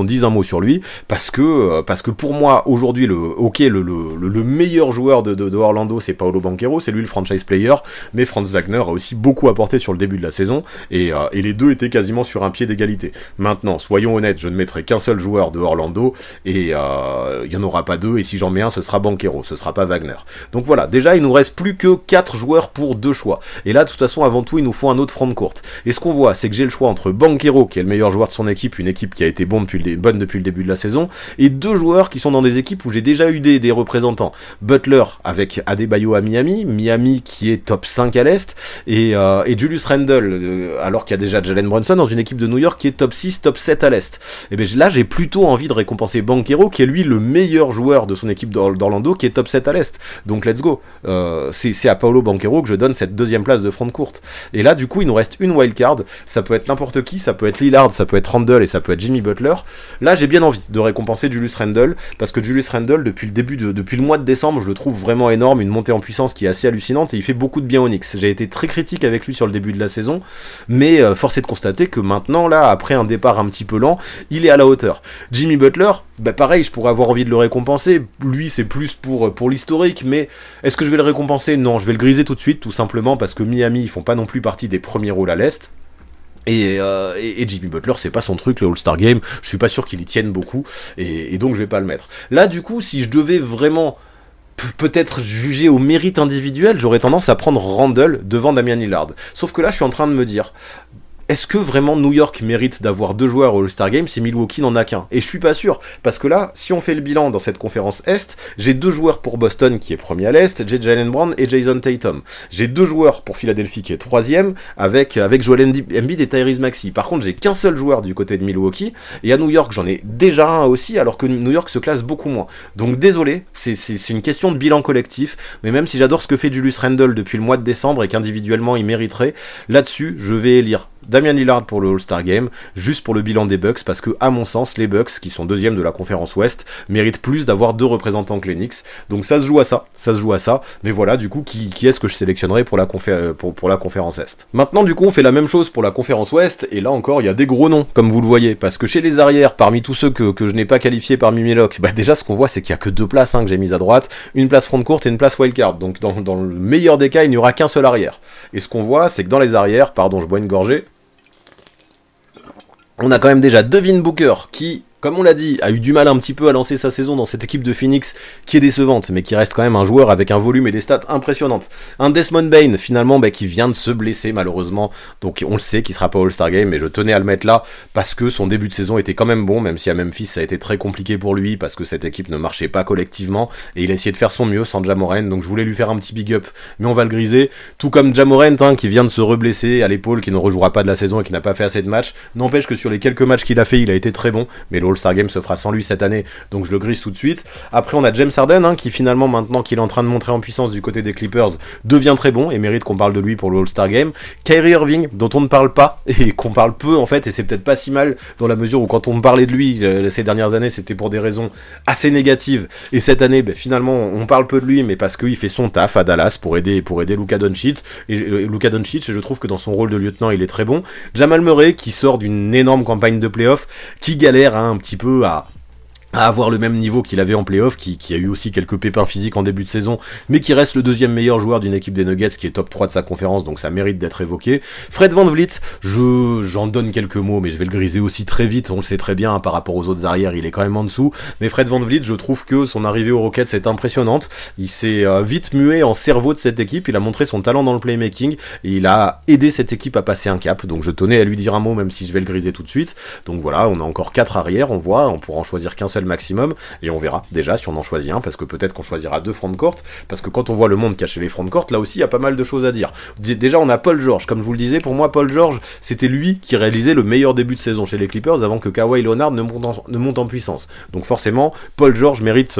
dise un mot sur lui, parce que pour moi, aujourd'hui, le meilleur joueur de Orlando, c'est Paolo Banchero, c'est lui le franchise player. Mais Franz Wagner a aussi beaucoup apporté sur le début de la saison, et les deux étaient quasiment sur un pied d'égalité. Maintenant, soyons honnêtes, je ne mettrai qu'un seul joueur de Orlando, et il n'y en aura pas deux, et si j'en mets un, ce sera Banchero, ce sera pas Wagner. Donc voilà, déjà, il nous reste plus que 4 joueurs pour 2 choix. Et là, de toute façon, avant tout, il nous faut un autre front de courte. Et ce qu'on voit, c'est que j'ai le choix entre Banchero, qui est le meilleur joueur de son équipe, une équipe qui a été bonne depuis le début de la saison, et 2 joueurs qui sont dans des équipes où j'ai déjà eu des représentants. Butler, avec Adebayo à Miami qui est top 5 à l'Est, et Julius Randle, alors qu'il y a déjà Jalen Brunson dans une équipe de New York qui est top 6, top 7 à l'Est. Et bien là, j'ai plutôt envie de récompenser Banchero, qui est lui le meilleur joueur de son équipe d'Orlando, qui est top 7 à l'Est. Donc let's go. C'est à Paolo Banchero que je donne cette deuxième place de front de courte. Et là, du coup, il nous reste une wildcard. Ça peut être n'importe qui, ça peut être Lillard, ça peut être Randle et ça peut être Jimmy Butler. Là, j'ai bien envie de récompenser Julius Randle, parce que Julius Randle, depuis le mois de décembre, je le trouve vraiment énorme, une montée en puissance qui est assez hallucinante, et il fait beaucoup de bien aux Knicks. J'ai été très critique avec lui sur le début de la saison, mais force est de constater que maintenant, là, après un départ un petit peu lent, il est à la hauteur. Jimmy Butler, pareil, je pourrais avoir envie de le récompenser. Lui, c'est plus pour l'historique, mais est-ce que je vais le récompenser? Non, je vais le griser tout de suite, tout simplement parce que Miami, ils font pas non plus partie des premiers rôles à l'Est. Et Jimmy Butler, c'est pas son truc, le All-Star Game, je suis pas sûr qu'il y tienne beaucoup, et donc je vais pas le mettre. Là, du coup, si je devais vraiment peut-être juger au mérite individuel, j'aurais tendance à prendre Randle devant Damian Lillard. Sauf que là, je suis en train de me dire, est-ce que vraiment New York mérite d'avoir 2 joueurs au All-Star Game si Milwaukee n'en a qu'un? Et je suis pas sûr, parce que là, si on fait le bilan dans cette conférence Est, j'ai 2 joueurs pour Boston qui est premier à l'Est, j'ai Jaylen Brown et Jason Tatum. J'ai 2 joueurs pour Philadelphie qui est troisième, avec Joel Embiid et Tyrese Maxey. Par contre, j'ai qu'un seul joueur du côté de Milwaukee, et à New York, j'en ai déjà un aussi, alors que New York se classe beaucoup moins. Donc désolé, c'est une question de bilan collectif, mais même si j'adore ce que fait Julius Randle depuis le mois de décembre et qu'individuellement il mériterait, là-dessus, je vais élire Damian Lillard pour le All-Star Game, juste pour le bilan des Bucks, parce que, à mon sens, les Bucks, qui sont deuxième de la conférence Ouest, méritent plus d'avoir 2 représentants que les Knicks. Donc ça se joue à ça, mais voilà, du coup, qui est-ce que je sélectionnerai pour la conférence Est? Maintenant, du coup, on fait la même chose pour la conférence Ouest, et là encore, il y a des gros noms, comme vous le voyez, parce que chez les arrières, parmi tous ceux que je n'ai pas qualifiés parmi mes locks, bah déjà, ce qu'on voit, c'est qu'il y a que 2 places que j'ai mises à droite, une place front court et une place wildcard, donc dans le meilleur des cas, il n'y aura qu'un seul arrière. Et ce qu'on voit, c'est que dans les arrières, pardon, je bois une gorgée, on a quand même déjà Devin Booker qui, comme on l'a dit, a eu du mal un petit peu à lancer sa saison dans cette équipe de Phoenix qui est décevante, mais qui reste quand même un joueur avec un volume et des stats impressionnantes. Un Desmond Bane, finalement, qui vient de se blesser malheureusement, donc on le sait qu'il sera pas All-Star Game, mais je tenais à le mettre là, parce que son début de saison était quand même bon, même si à Memphis ça a été très compliqué pour lui, parce que cette équipe ne marchait pas collectivement, et il a essayé de faire son mieux sans Ja Morant, donc je voulais lui faire un petit big up, mais on va le griser, tout comme Ja Morant, qui vient de se reblesser à l'épaule, qui ne rejouera pas de la saison et qui n'a pas fait assez de matchs, n'empêche que sur les quelques matchs qu'il a fait, il a été très bon, mais le All-Star Game se fera sans lui cette année, donc je le grise tout de suite. Après on a James Harden, qui finalement, maintenant qu'il est en train de montrer en puissance du côté des Clippers, devient très bon et mérite qu'on parle de lui pour le All-Star Game. Kyrie Irving, dont on ne parle pas, et qu'on parle peu en fait, et c'est peut-être pas si mal, dans la mesure où quand on parlait de lui ces dernières années, c'était pour des raisons assez négatives, et cette année, finalement, on parle peu de lui, mais parce qu'il fait son taf à Dallas pour aider Luka Doncic, et je trouve que dans son rôle de lieutenant, il est très bon. Jamal Murray, qui sort d'une énorme campagne de playoff, qui galère un petit peu à avoir le même niveau qu'il avait en playoff, qui a eu aussi quelques pépins physiques en début de saison, mais qui reste le deuxième meilleur joueur d'une équipe des Nuggets, qui est top 3 de sa conférence, donc ça mérite d'être évoqué. Fred VanVleet, j'en donne quelques mots, mais je vais le griser aussi très vite, on le sait très bien, par rapport aux autres arrières, il est quand même en dessous, mais Fred VanVleet, je trouve que son arrivée aux Rockets est impressionnante, il s'est vite mué en cerveau de cette équipe, il a montré son talent dans le playmaking, et il a aidé cette équipe à passer un cap, donc je tenais à lui dire un mot, même si je vais le griser tout de suite. Donc voilà, on a encore 4 arrières, on pourra en choisir qu'un seul maximum, et on verra déjà si on en choisit un, parce que peut-être qu'on choisira 2 frontcourt, parce que quand on voit le monde cacher les frontcourt, là aussi il y a pas mal de choses à dire. Déjà on a Paul George, comme je vous le disais, pour moi Paul George, c'était lui qui réalisait le meilleur début de saison chez les Clippers avant que Kawhi Leonard ne monte en puissance. Donc forcément, Paul George mérite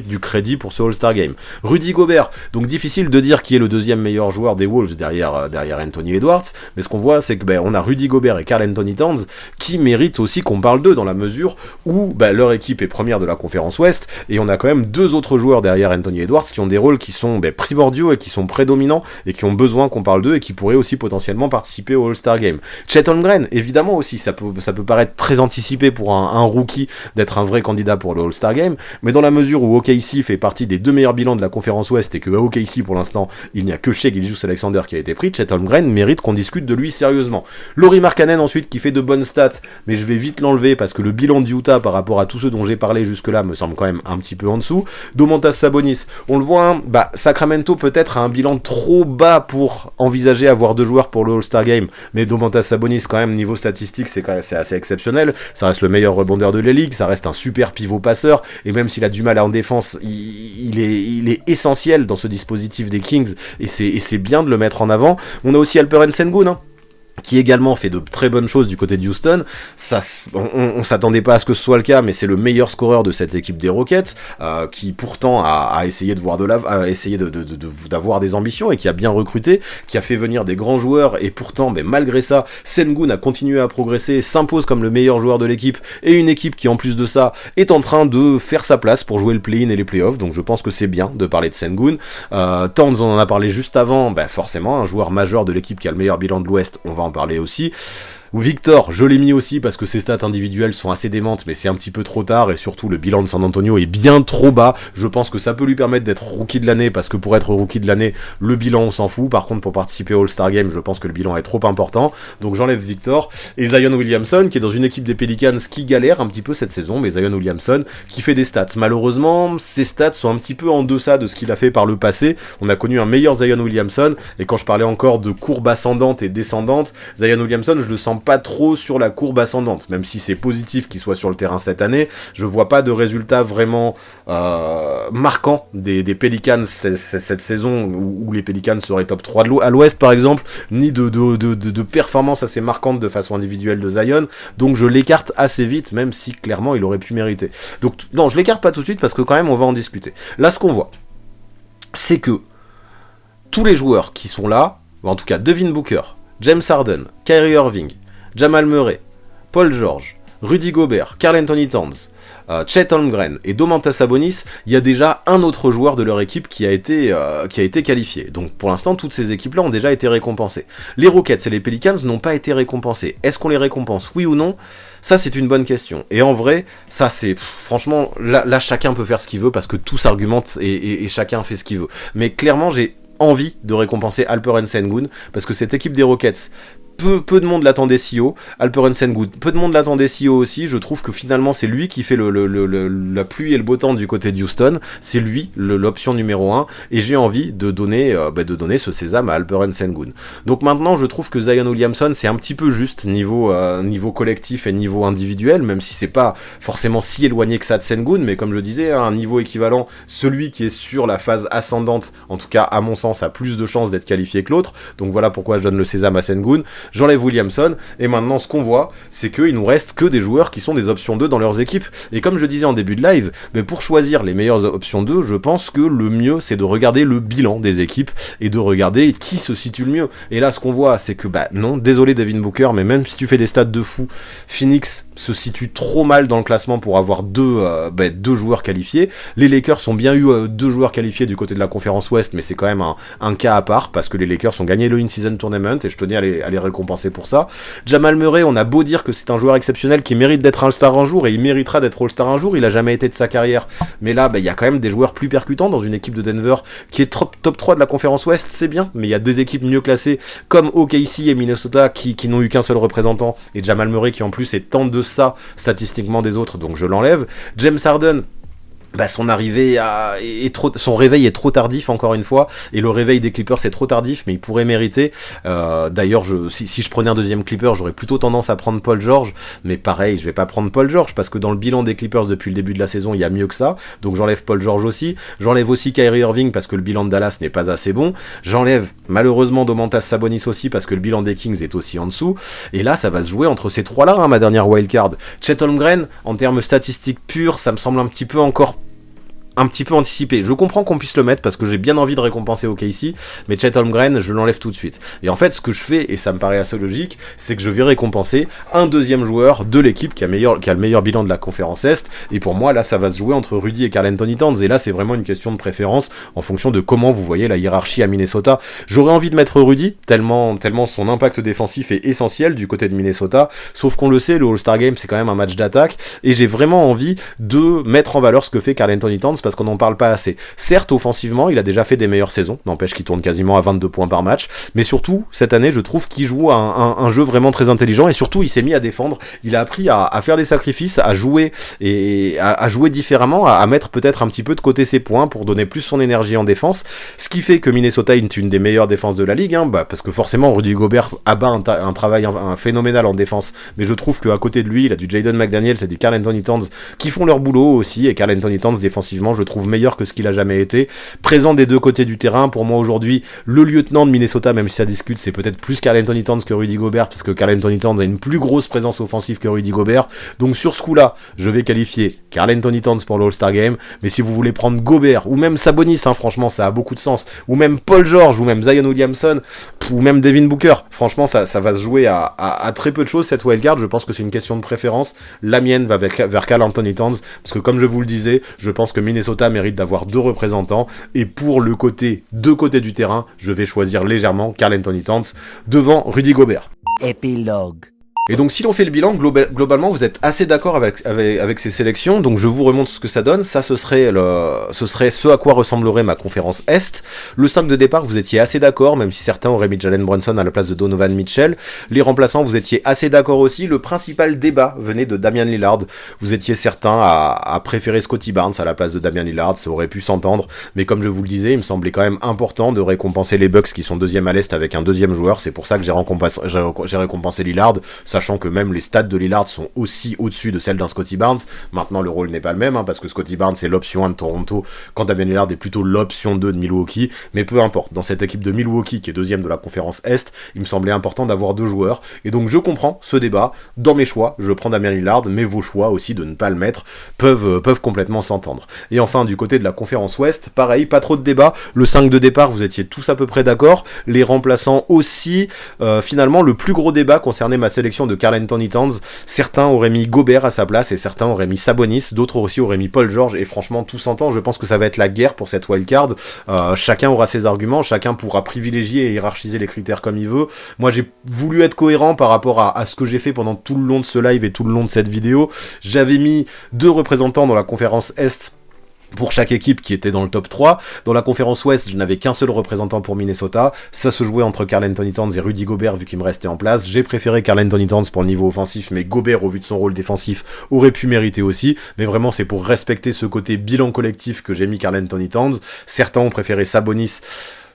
du crédit pour ce All-Star Game. Rudy Gobert, donc difficile de dire qui est le deuxième meilleur joueur des Wolves derrière Anthony Edwards, mais ce qu'on voit c'est que on a Rudy Gobert et Karl Anthony Towns qui méritent aussi qu'on parle d'eux, dans la mesure où leur équipe est première de la conférence Ouest, et on a quand même 2 autres joueurs derrière Anthony Edwards qui ont des rôles qui sont primordiaux et qui sont prédominants et qui ont besoin qu'on parle d'eux et qui pourraient aussi potentiellement participer au All-Star Game. Chet Holmgren, évidemment aussi, ça peut paraître très anticipé pour un rookie d'être un vrai candidat pour le All-Star Game, mais dans la mesure où OKC fait partie des 2 meilleurs bilans de la conférence Ouest et que à OKC pour l'instant il n'y a que Shai Gilgeous-Alexander qui a été pris, Chet Holmgren mérite qu'on discute de lui sérieusement. Lauri Markkanen ensuite, qui fait de bonnes stats, mais je vais vite l'enlever parce que le bilan de Utah par rapport à tous ceux dont j'ai parlé jusque-là me semble quand même un petit peu en dessous. Domantas Sabonis, on le voit, Sacramento peut-être a un bilan trop bas pour envisager avoir 2 joueurs pour le All-Star Game, mais Domantas Sabonis quand même niveau statistique c'est assez exceptionnel, ça reste le meilleur rebondeur de la ligue, ça reste un super pivot passeur, et même s'il a du mal en défense, il est essentiel dans ce dispositif des Kings, et c'est bien de le mettre en avant. On a aussi Alperen Sengun, qui également fait de très bonnes choses du côté de Houston. On s'attendait pas à ce que ce soit le cas, mais c'est le meilleur scoreur de cette équipe des Rockets, qui pourtant a essayé d'avoir des ambitions et qui a bien recruté, qui a fait venir des grands joueurs, et pourtant, malgré ça, Sengun a continué à progresser, s'impose comme le meilleur joueur de l'équipe, et une équipe qui en plus de ça est en train de faire sa place pour jouer le play-in et les playoffs, donc je pense que c'est bien de parler de Sengun. Towns, on en a parlé juste avant, forcément un joueur majeur de l'équipe qui a le meilleur bilan de l'Ouest, on va en parler aussi. Ou Victor, je l'ai mis aussi parce que ses stats individuelles sont assez démentes, mais c'est un petit peu trop tard, et surtout le bilan de San Antonio est bien trop bas. Je pense que ça peut lui permettre d'être rookie de l'année, parce que pour être rookie de l'année, le bilan on s'en fout. Par contre, pour participer au All-Star Game, je pense que le bilan est trop important, donc j'enlève Victor. Et Zion Williamson, qui est dans une équipe des Pelicans qui galère un petit peu cette saison, mais Zion Williamson qui fait des stats. Malheureusement, ses stats sont un petit peu en deçà de ce qu'il a fait par le passé. On a connu un meilleur Zion Williamson, et quand je parlais encore de courbe ascendante et descendante, Zion Williamson, je le sens pas trop sur la courbe ascendante, même si c'est positif qu'il soit sur le terrain cette année. Je vois pas de résultats vraiment marquants des Pelicans cette saison, où les Pelicans seraient top 3 à l'ouest par exemple, ni de performances assez marquantes de façon individuelle de Zion, donc je l'écarte assez vite, même si clairement il aurait pu mériter. Donc non, je l'écarte pas tout de suite, parce que quand même on va en discuter. Là, ce qu'on voit, c'est que tous les joueurs qui sont là, en tout cas Devin Booker, James Harden, Kyrie Irving, Jamal Murray, Paul George, Rudy Gobert, Karl Anthony Towns, Chet Holmgren et Domantas Sabonis, il y a déjà un autre joueur de leur équipe qui a été qualifié. Donc pour l'instant, toutes ces équipes-là ont déjà été récompensées. Les Rockets et les Pelicans n'ont pas été récompensés. Est-ce qu'on les récompense, oui ou non ? Ça, c'est une bonne question. Et en vrai, ça, c'est... franchement, là, chacun peut faire ce qu'il veut, parce que tout s'argumente et chacun fait ce qu'il veut. Mais clairement, j'ai envie de récompenser Alperen Sengun, parce que cette équipe des Rockets, peu de monde l'attendait si haut. Alperen Sengun, peu de monde l'attendait si haut aussi. Je trouve que finalement c'est lui qui fait la pluie et le beau temps du côté de Houston. C'est lui l'option numéro 1, et j'ai envie de donner ce sésame à Alperen Sengun. Donc maintenant je trouve que Zion Williamson c'est un petit peu juste niveau collectif et niveau individuel, même si c'est pas forcément si éloigné que ça de Sengun, mais comme je disais, à un niveau équivalent, celui qui est sur la phase ascendante, en tout cas à mon sens, a plus de chances d'être qualifié que l'autre. Donc voilà pourquoi je donne le sésame à Sengun. J'enlève Williamson, et maintenant ce qu'on voit, c'est qu'il nous reste que des joueurs qui sont des options 2 dans leurs équipes. Et comme je disais en début de live, mais pour choisir les meilleures options 2, je pense que le mieux c'est de regarder le bilan des équipes et de regarder qui se situe le mieux. Et là ce qu'on voit, c'est que non, désolé Devin Booker, mais même si tu fais des stats de fou, Phoenix se situe trop mal dans le classement pour avoir deux joueurs qualifiés. Les Lakers ont bien eu 2 joueurs qualifiés du côté de la conférence Ouest, mais c'est quand même un cas à part, parce que les Lakers ont gagné le In-Season Tournament, et je tenais à les récompenser pour ça. Jamal Murray, on a beau dire que c'est un joueur exceptionnel qui mérite d'être All-Star un jour, et il méritera d'être All-Star un jour, il a jamais été de sa carrière, mais là, il y a quand même des joueurs plus percutants dans une équipe de Denver qui est top 3 de la conférence Ouest, c'est bien, mais il y a 2 équipes mieux classées, comme OKC et Minnesota, qui n'ont eu qu'un seul représentant, et Jamal Murray qui en plus est en deçà statistiquement des autres, donc je l'enlève. James Harden, son réveil est trop tardif, encore une fois, et le réveil des Clippers c'est trop tardif, mais il pourrait mériter. D'ailleurs, si je prenais un deuxième Clipper, j'aurais plutôt tendance à prendre Paul George, mais pareil, je vais pas prendre Paul George, parce que dans le bilan des Clippers depuis le début de la saison, il y a mieux que ça, donc j'enlève Paul George aussi. J'enlève aussi Kyrie Irving, parce que le bilan de Dallas n'est pas assez bon. J'enlève malheureusement Domantas Sabonis aussi, parce que le bilan des Kings est aussi en dessous, et là ça va se jouer entre ces trois-là, ma dernière wildcard. Chet Holmgren, en termes statistiques purs, ça me semble un petit peu anticipé. Je comprends qu'on puisse le mettre parce que j'ai bien envie de récompenser OKC, mais Chet Holmgren, je l'enlève tout de suite. Et en fait, ce que je fais, et ça me paraît assez logique, c'est que je vais récompenser un deuxième joueur de l'équipe qui a le meilleur bilan de la conférence Est, et pour moi, là, ça va se jouer entre Rudy et Karl Anthony Towns, et là, c'est vraiment une question de préférence en fonction de comment vous voyez la hiérarchie à Minnesota. J'aurais envie de mettre Rudy, tellement son impact défensif est essentiel du côté de Minnesota, sauf qu'on le sait, le All-Star Game, c'est quand même un match d'attaque, et j'ai vraiment envie de mettre en valeur ce que fait Karl Anthony Towns, parce qu'on n'en parle pas assez. Certes, offensivement, il a déjà fait des meilleures saisons, n'empêche qu'il tourne quasiment à 22 points par match, mais surtout, cette année, je trouve qu'il joue un jeu vraiment très intelligent, et surtout, il s'est mis à défendre, il a appris à faire des sacrifices, à jouer, et à jouer différemment, à mettre peut-être un petit peu de côté ses points, pour donner plus son énergie en défense, ce qui fait que Minnesota est une des meilleures défenses de la ligue, parce que forcément, Rudy Gobert abat un travail phénoménal en défense, mais je trouve qu'à côté de lui, il a du Jaden McDaniels et du Karl Anthony Towns qui font leur boulot aussi, et Karl Anthony Towns défensivement, je trouve meilleur que ce qu'il a jamais été, présent des deux côtés du terrain. Pour moi aujourd'hui, le lieutenant de Minnesota, même si ça discute, c'est peut-être plus Karl Anthony Towns que Rudy Gobert, parce que Karl Anthony Towns a une plus grosse présence offensive que Rudy Gobert, donc sur ce coup-là, je vais qualifier Karl Anthony Towns pour le All-Star Game, mais si vous voulez prendre Gobert, ou même Sabonis, franchement ça a beaucoup de sens, ou même Paul George, ou même Zion Williamson, ou même Devin Booker, franchement ça va se jouer à très peu de choses cette wildcard. Je pense que c'est une question de préférence, la mienne va vers Karl Anthony Towns, parce que comme je vous le disais, je pense que Minnesota mérite d'avoir 2 représentants, et pour le deux côtés du terrain, je vais choisir légèrement Karl Anthony Towns devant Rudy Gobert.
Épilogue.
Et donc si l'on fait le bilan, globalement vous êtes assez d'accord avec ces sélections, donc je vous remontre ce que ça donne, ça ce serait ce à quoi ressemblerait ma conférence Est. Le 5 de départ vous étiez assez d'accord, même si certains auraient mis Jalen Brunson à la place de Donovan Mitchell. Les remplaçants vous étiez assez d'accord aussi, le principal débat venait de Damian Lillard, vous étiez certains à préférer Scottie Barnes à la place de Damian Lillard, ça aurait pu s'entendre, mais comme je vous le disais, il me semblait quand même important de récompenser les Bucks qui sont deuxième à l'Est avec un deuxième joueur, c'est pour ça que j'ai récompensé Lillard, sachant que même les stats de Lillard sont aussi au-dessus de celles d'un Scottie Barnes. Maintenant, le rôle n'est pas le même, parce que Scottie Barnes est l'option 1 de Toronto, quand Damian Lillard est plutôt l'option 2 de Milwaukee, mais peu importe, dans cette équipe de Milwaukee, qui est deuxième de la conférence Est, il me semblait important d'avoir deux joueurs, et donc je comprends ce débat. Dans mes choix, je prends Damian Lillard, mais vos choix aussi de ne pas le mettre peuvent complètement s'entendre. Et enfin, du côté de la conférence Ouest, pareil, pas trop de débat, le 5 de départ, vous étiez tous à peu près d'accord, les remplaçants aussi, finalement, le plus gros débat concernait ma sélection de Karl Anthony Towns. Certains auraient mis Gobert à sa place et certains auraient mis Sabonis, d'autres aussi auraient mis Paul George, et franchement tout s'entend, je pense que ça va être la guerre pour cette wildcard. Chacun aura ses arguments, chacun pourra privilégier et hiérarchiser les critères comme il veut. Moi j'ai voulu être cohérent par rapport à ce que j'ai fait pendant tout le long de ce live et tout le long de cette vidéo. J'avais mis 2 représentants dans la conférence Est pour chaque équipe qui était dans le top 3. Dans la conférence Ouest, je n'avais qu'un seul représentant pour Minnesota. Ça se jouait entre Karl Anthony Towns et Rudy Gobert vu qu'il me restait en place. J'ai préféré Karl Anthony Towns pour le niveau offensif, mais Gobert, au vu de son rôle défensif, aurait pu mériter aussi. Mais vraiment, c'est pour respecter ce côté bilan collectif que j'ai mis Karl Anthony Towns. Certains ont préféré Sabonis.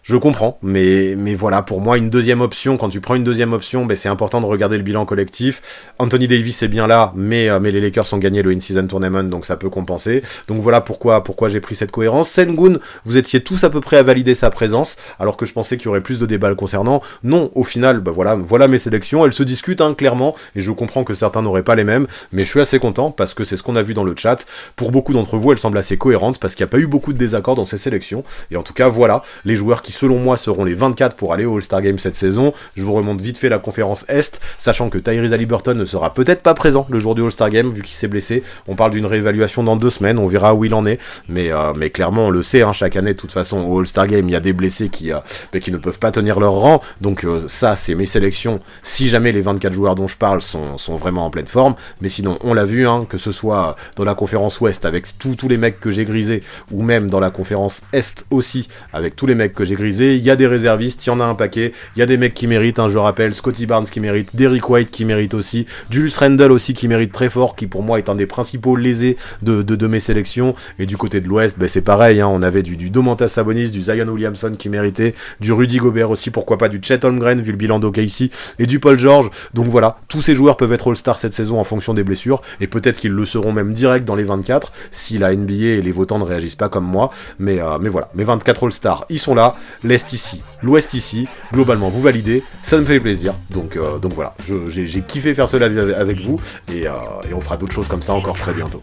Je comprends, mais voilà, pour moi, une deuxième option, quand tu prends une deuxième option, c'est important de regarder le bilan collectif. Anthony Davis est bien là, mais les Lakers ont gagné le In-Season Tournament, donc ça peut compenser. Donc voilà pourquoi j'ai pris cette cohérence. Sengun, vous étiez tous à peu près à valider sa présence, alors que je pensais qu'il y aurait plus de débats le concernant. Non, au final, voilà mes sélections, elles se discutent clairement, et je comprends que certains n'auraient pas les mêmes, mais je suis assez content, parce que c'est ce qu'on a vu dans le chat. Pour beaucoup d'entre vous, elles semblent assez cohérentes, parce qu'il n'y a pas eu beaucoup de désaccords dans ces sélections, et en tout cas, voilà, les joueurs qui selon moi seront les 24 pour aller au All-Star Game cette saison. Je vous remonte vite fait la conférence Est, sachant que Tyrese Haliburton ne sera peut-être pas présent le jour du All-Star Game vu qu'il s'est blessé. On parle d'une réévaluation dans 2 semaines, on verra où il en est, mais clairement on le sait, chaque année de toute façon au All-Star Game il y a des blessés qui ne peuvent pas tenir leur rang, donc ça c'est mes sélections si jamais les 24 joueurs dont je parle sont vraiment en pleine forme, mais sinon on l'a vu, que ce soit dans la conférence Ouest avec tous les mecs que j'ai grisés, ou même dans la conférence Est aussi avec tous les mecs que j'ai grisés, il y a des réservistes, il y en a un paquet, il y a des mecs qui méritent, je rappelle, Scottie Barnes qui mérite, Derrick White qui mérite aussi, Julius Randle aussi qui mérite très fort, qui pour moi est un des principaux lésés de mes sélections, et du côté de l'Ouest, c'est pareil, on avait du Domantas Sabonis, du Zion Williamson qui méritait, du Rudy Gobert aussi, pourquoi pas du Chet Holmgren vu le bilan d'OKC, et du Paul George, donc voilà, tous ces joueurs peuvent être All-Star cette saison en fonction des blessures, et peut-être qu'ils le seront même direct dans les 24, si la NBA et les votants ne réagissent pas comme moi, mais voilà, mes 24 All-Stars, ils sont là, l'Est ici, l'Ouest ici, globalement vous validez, ça me fait plaisir, donc voilà, j'ai kiffé faire ce live avec vous, et on fera d'autres choses comme ça encore très bientôt.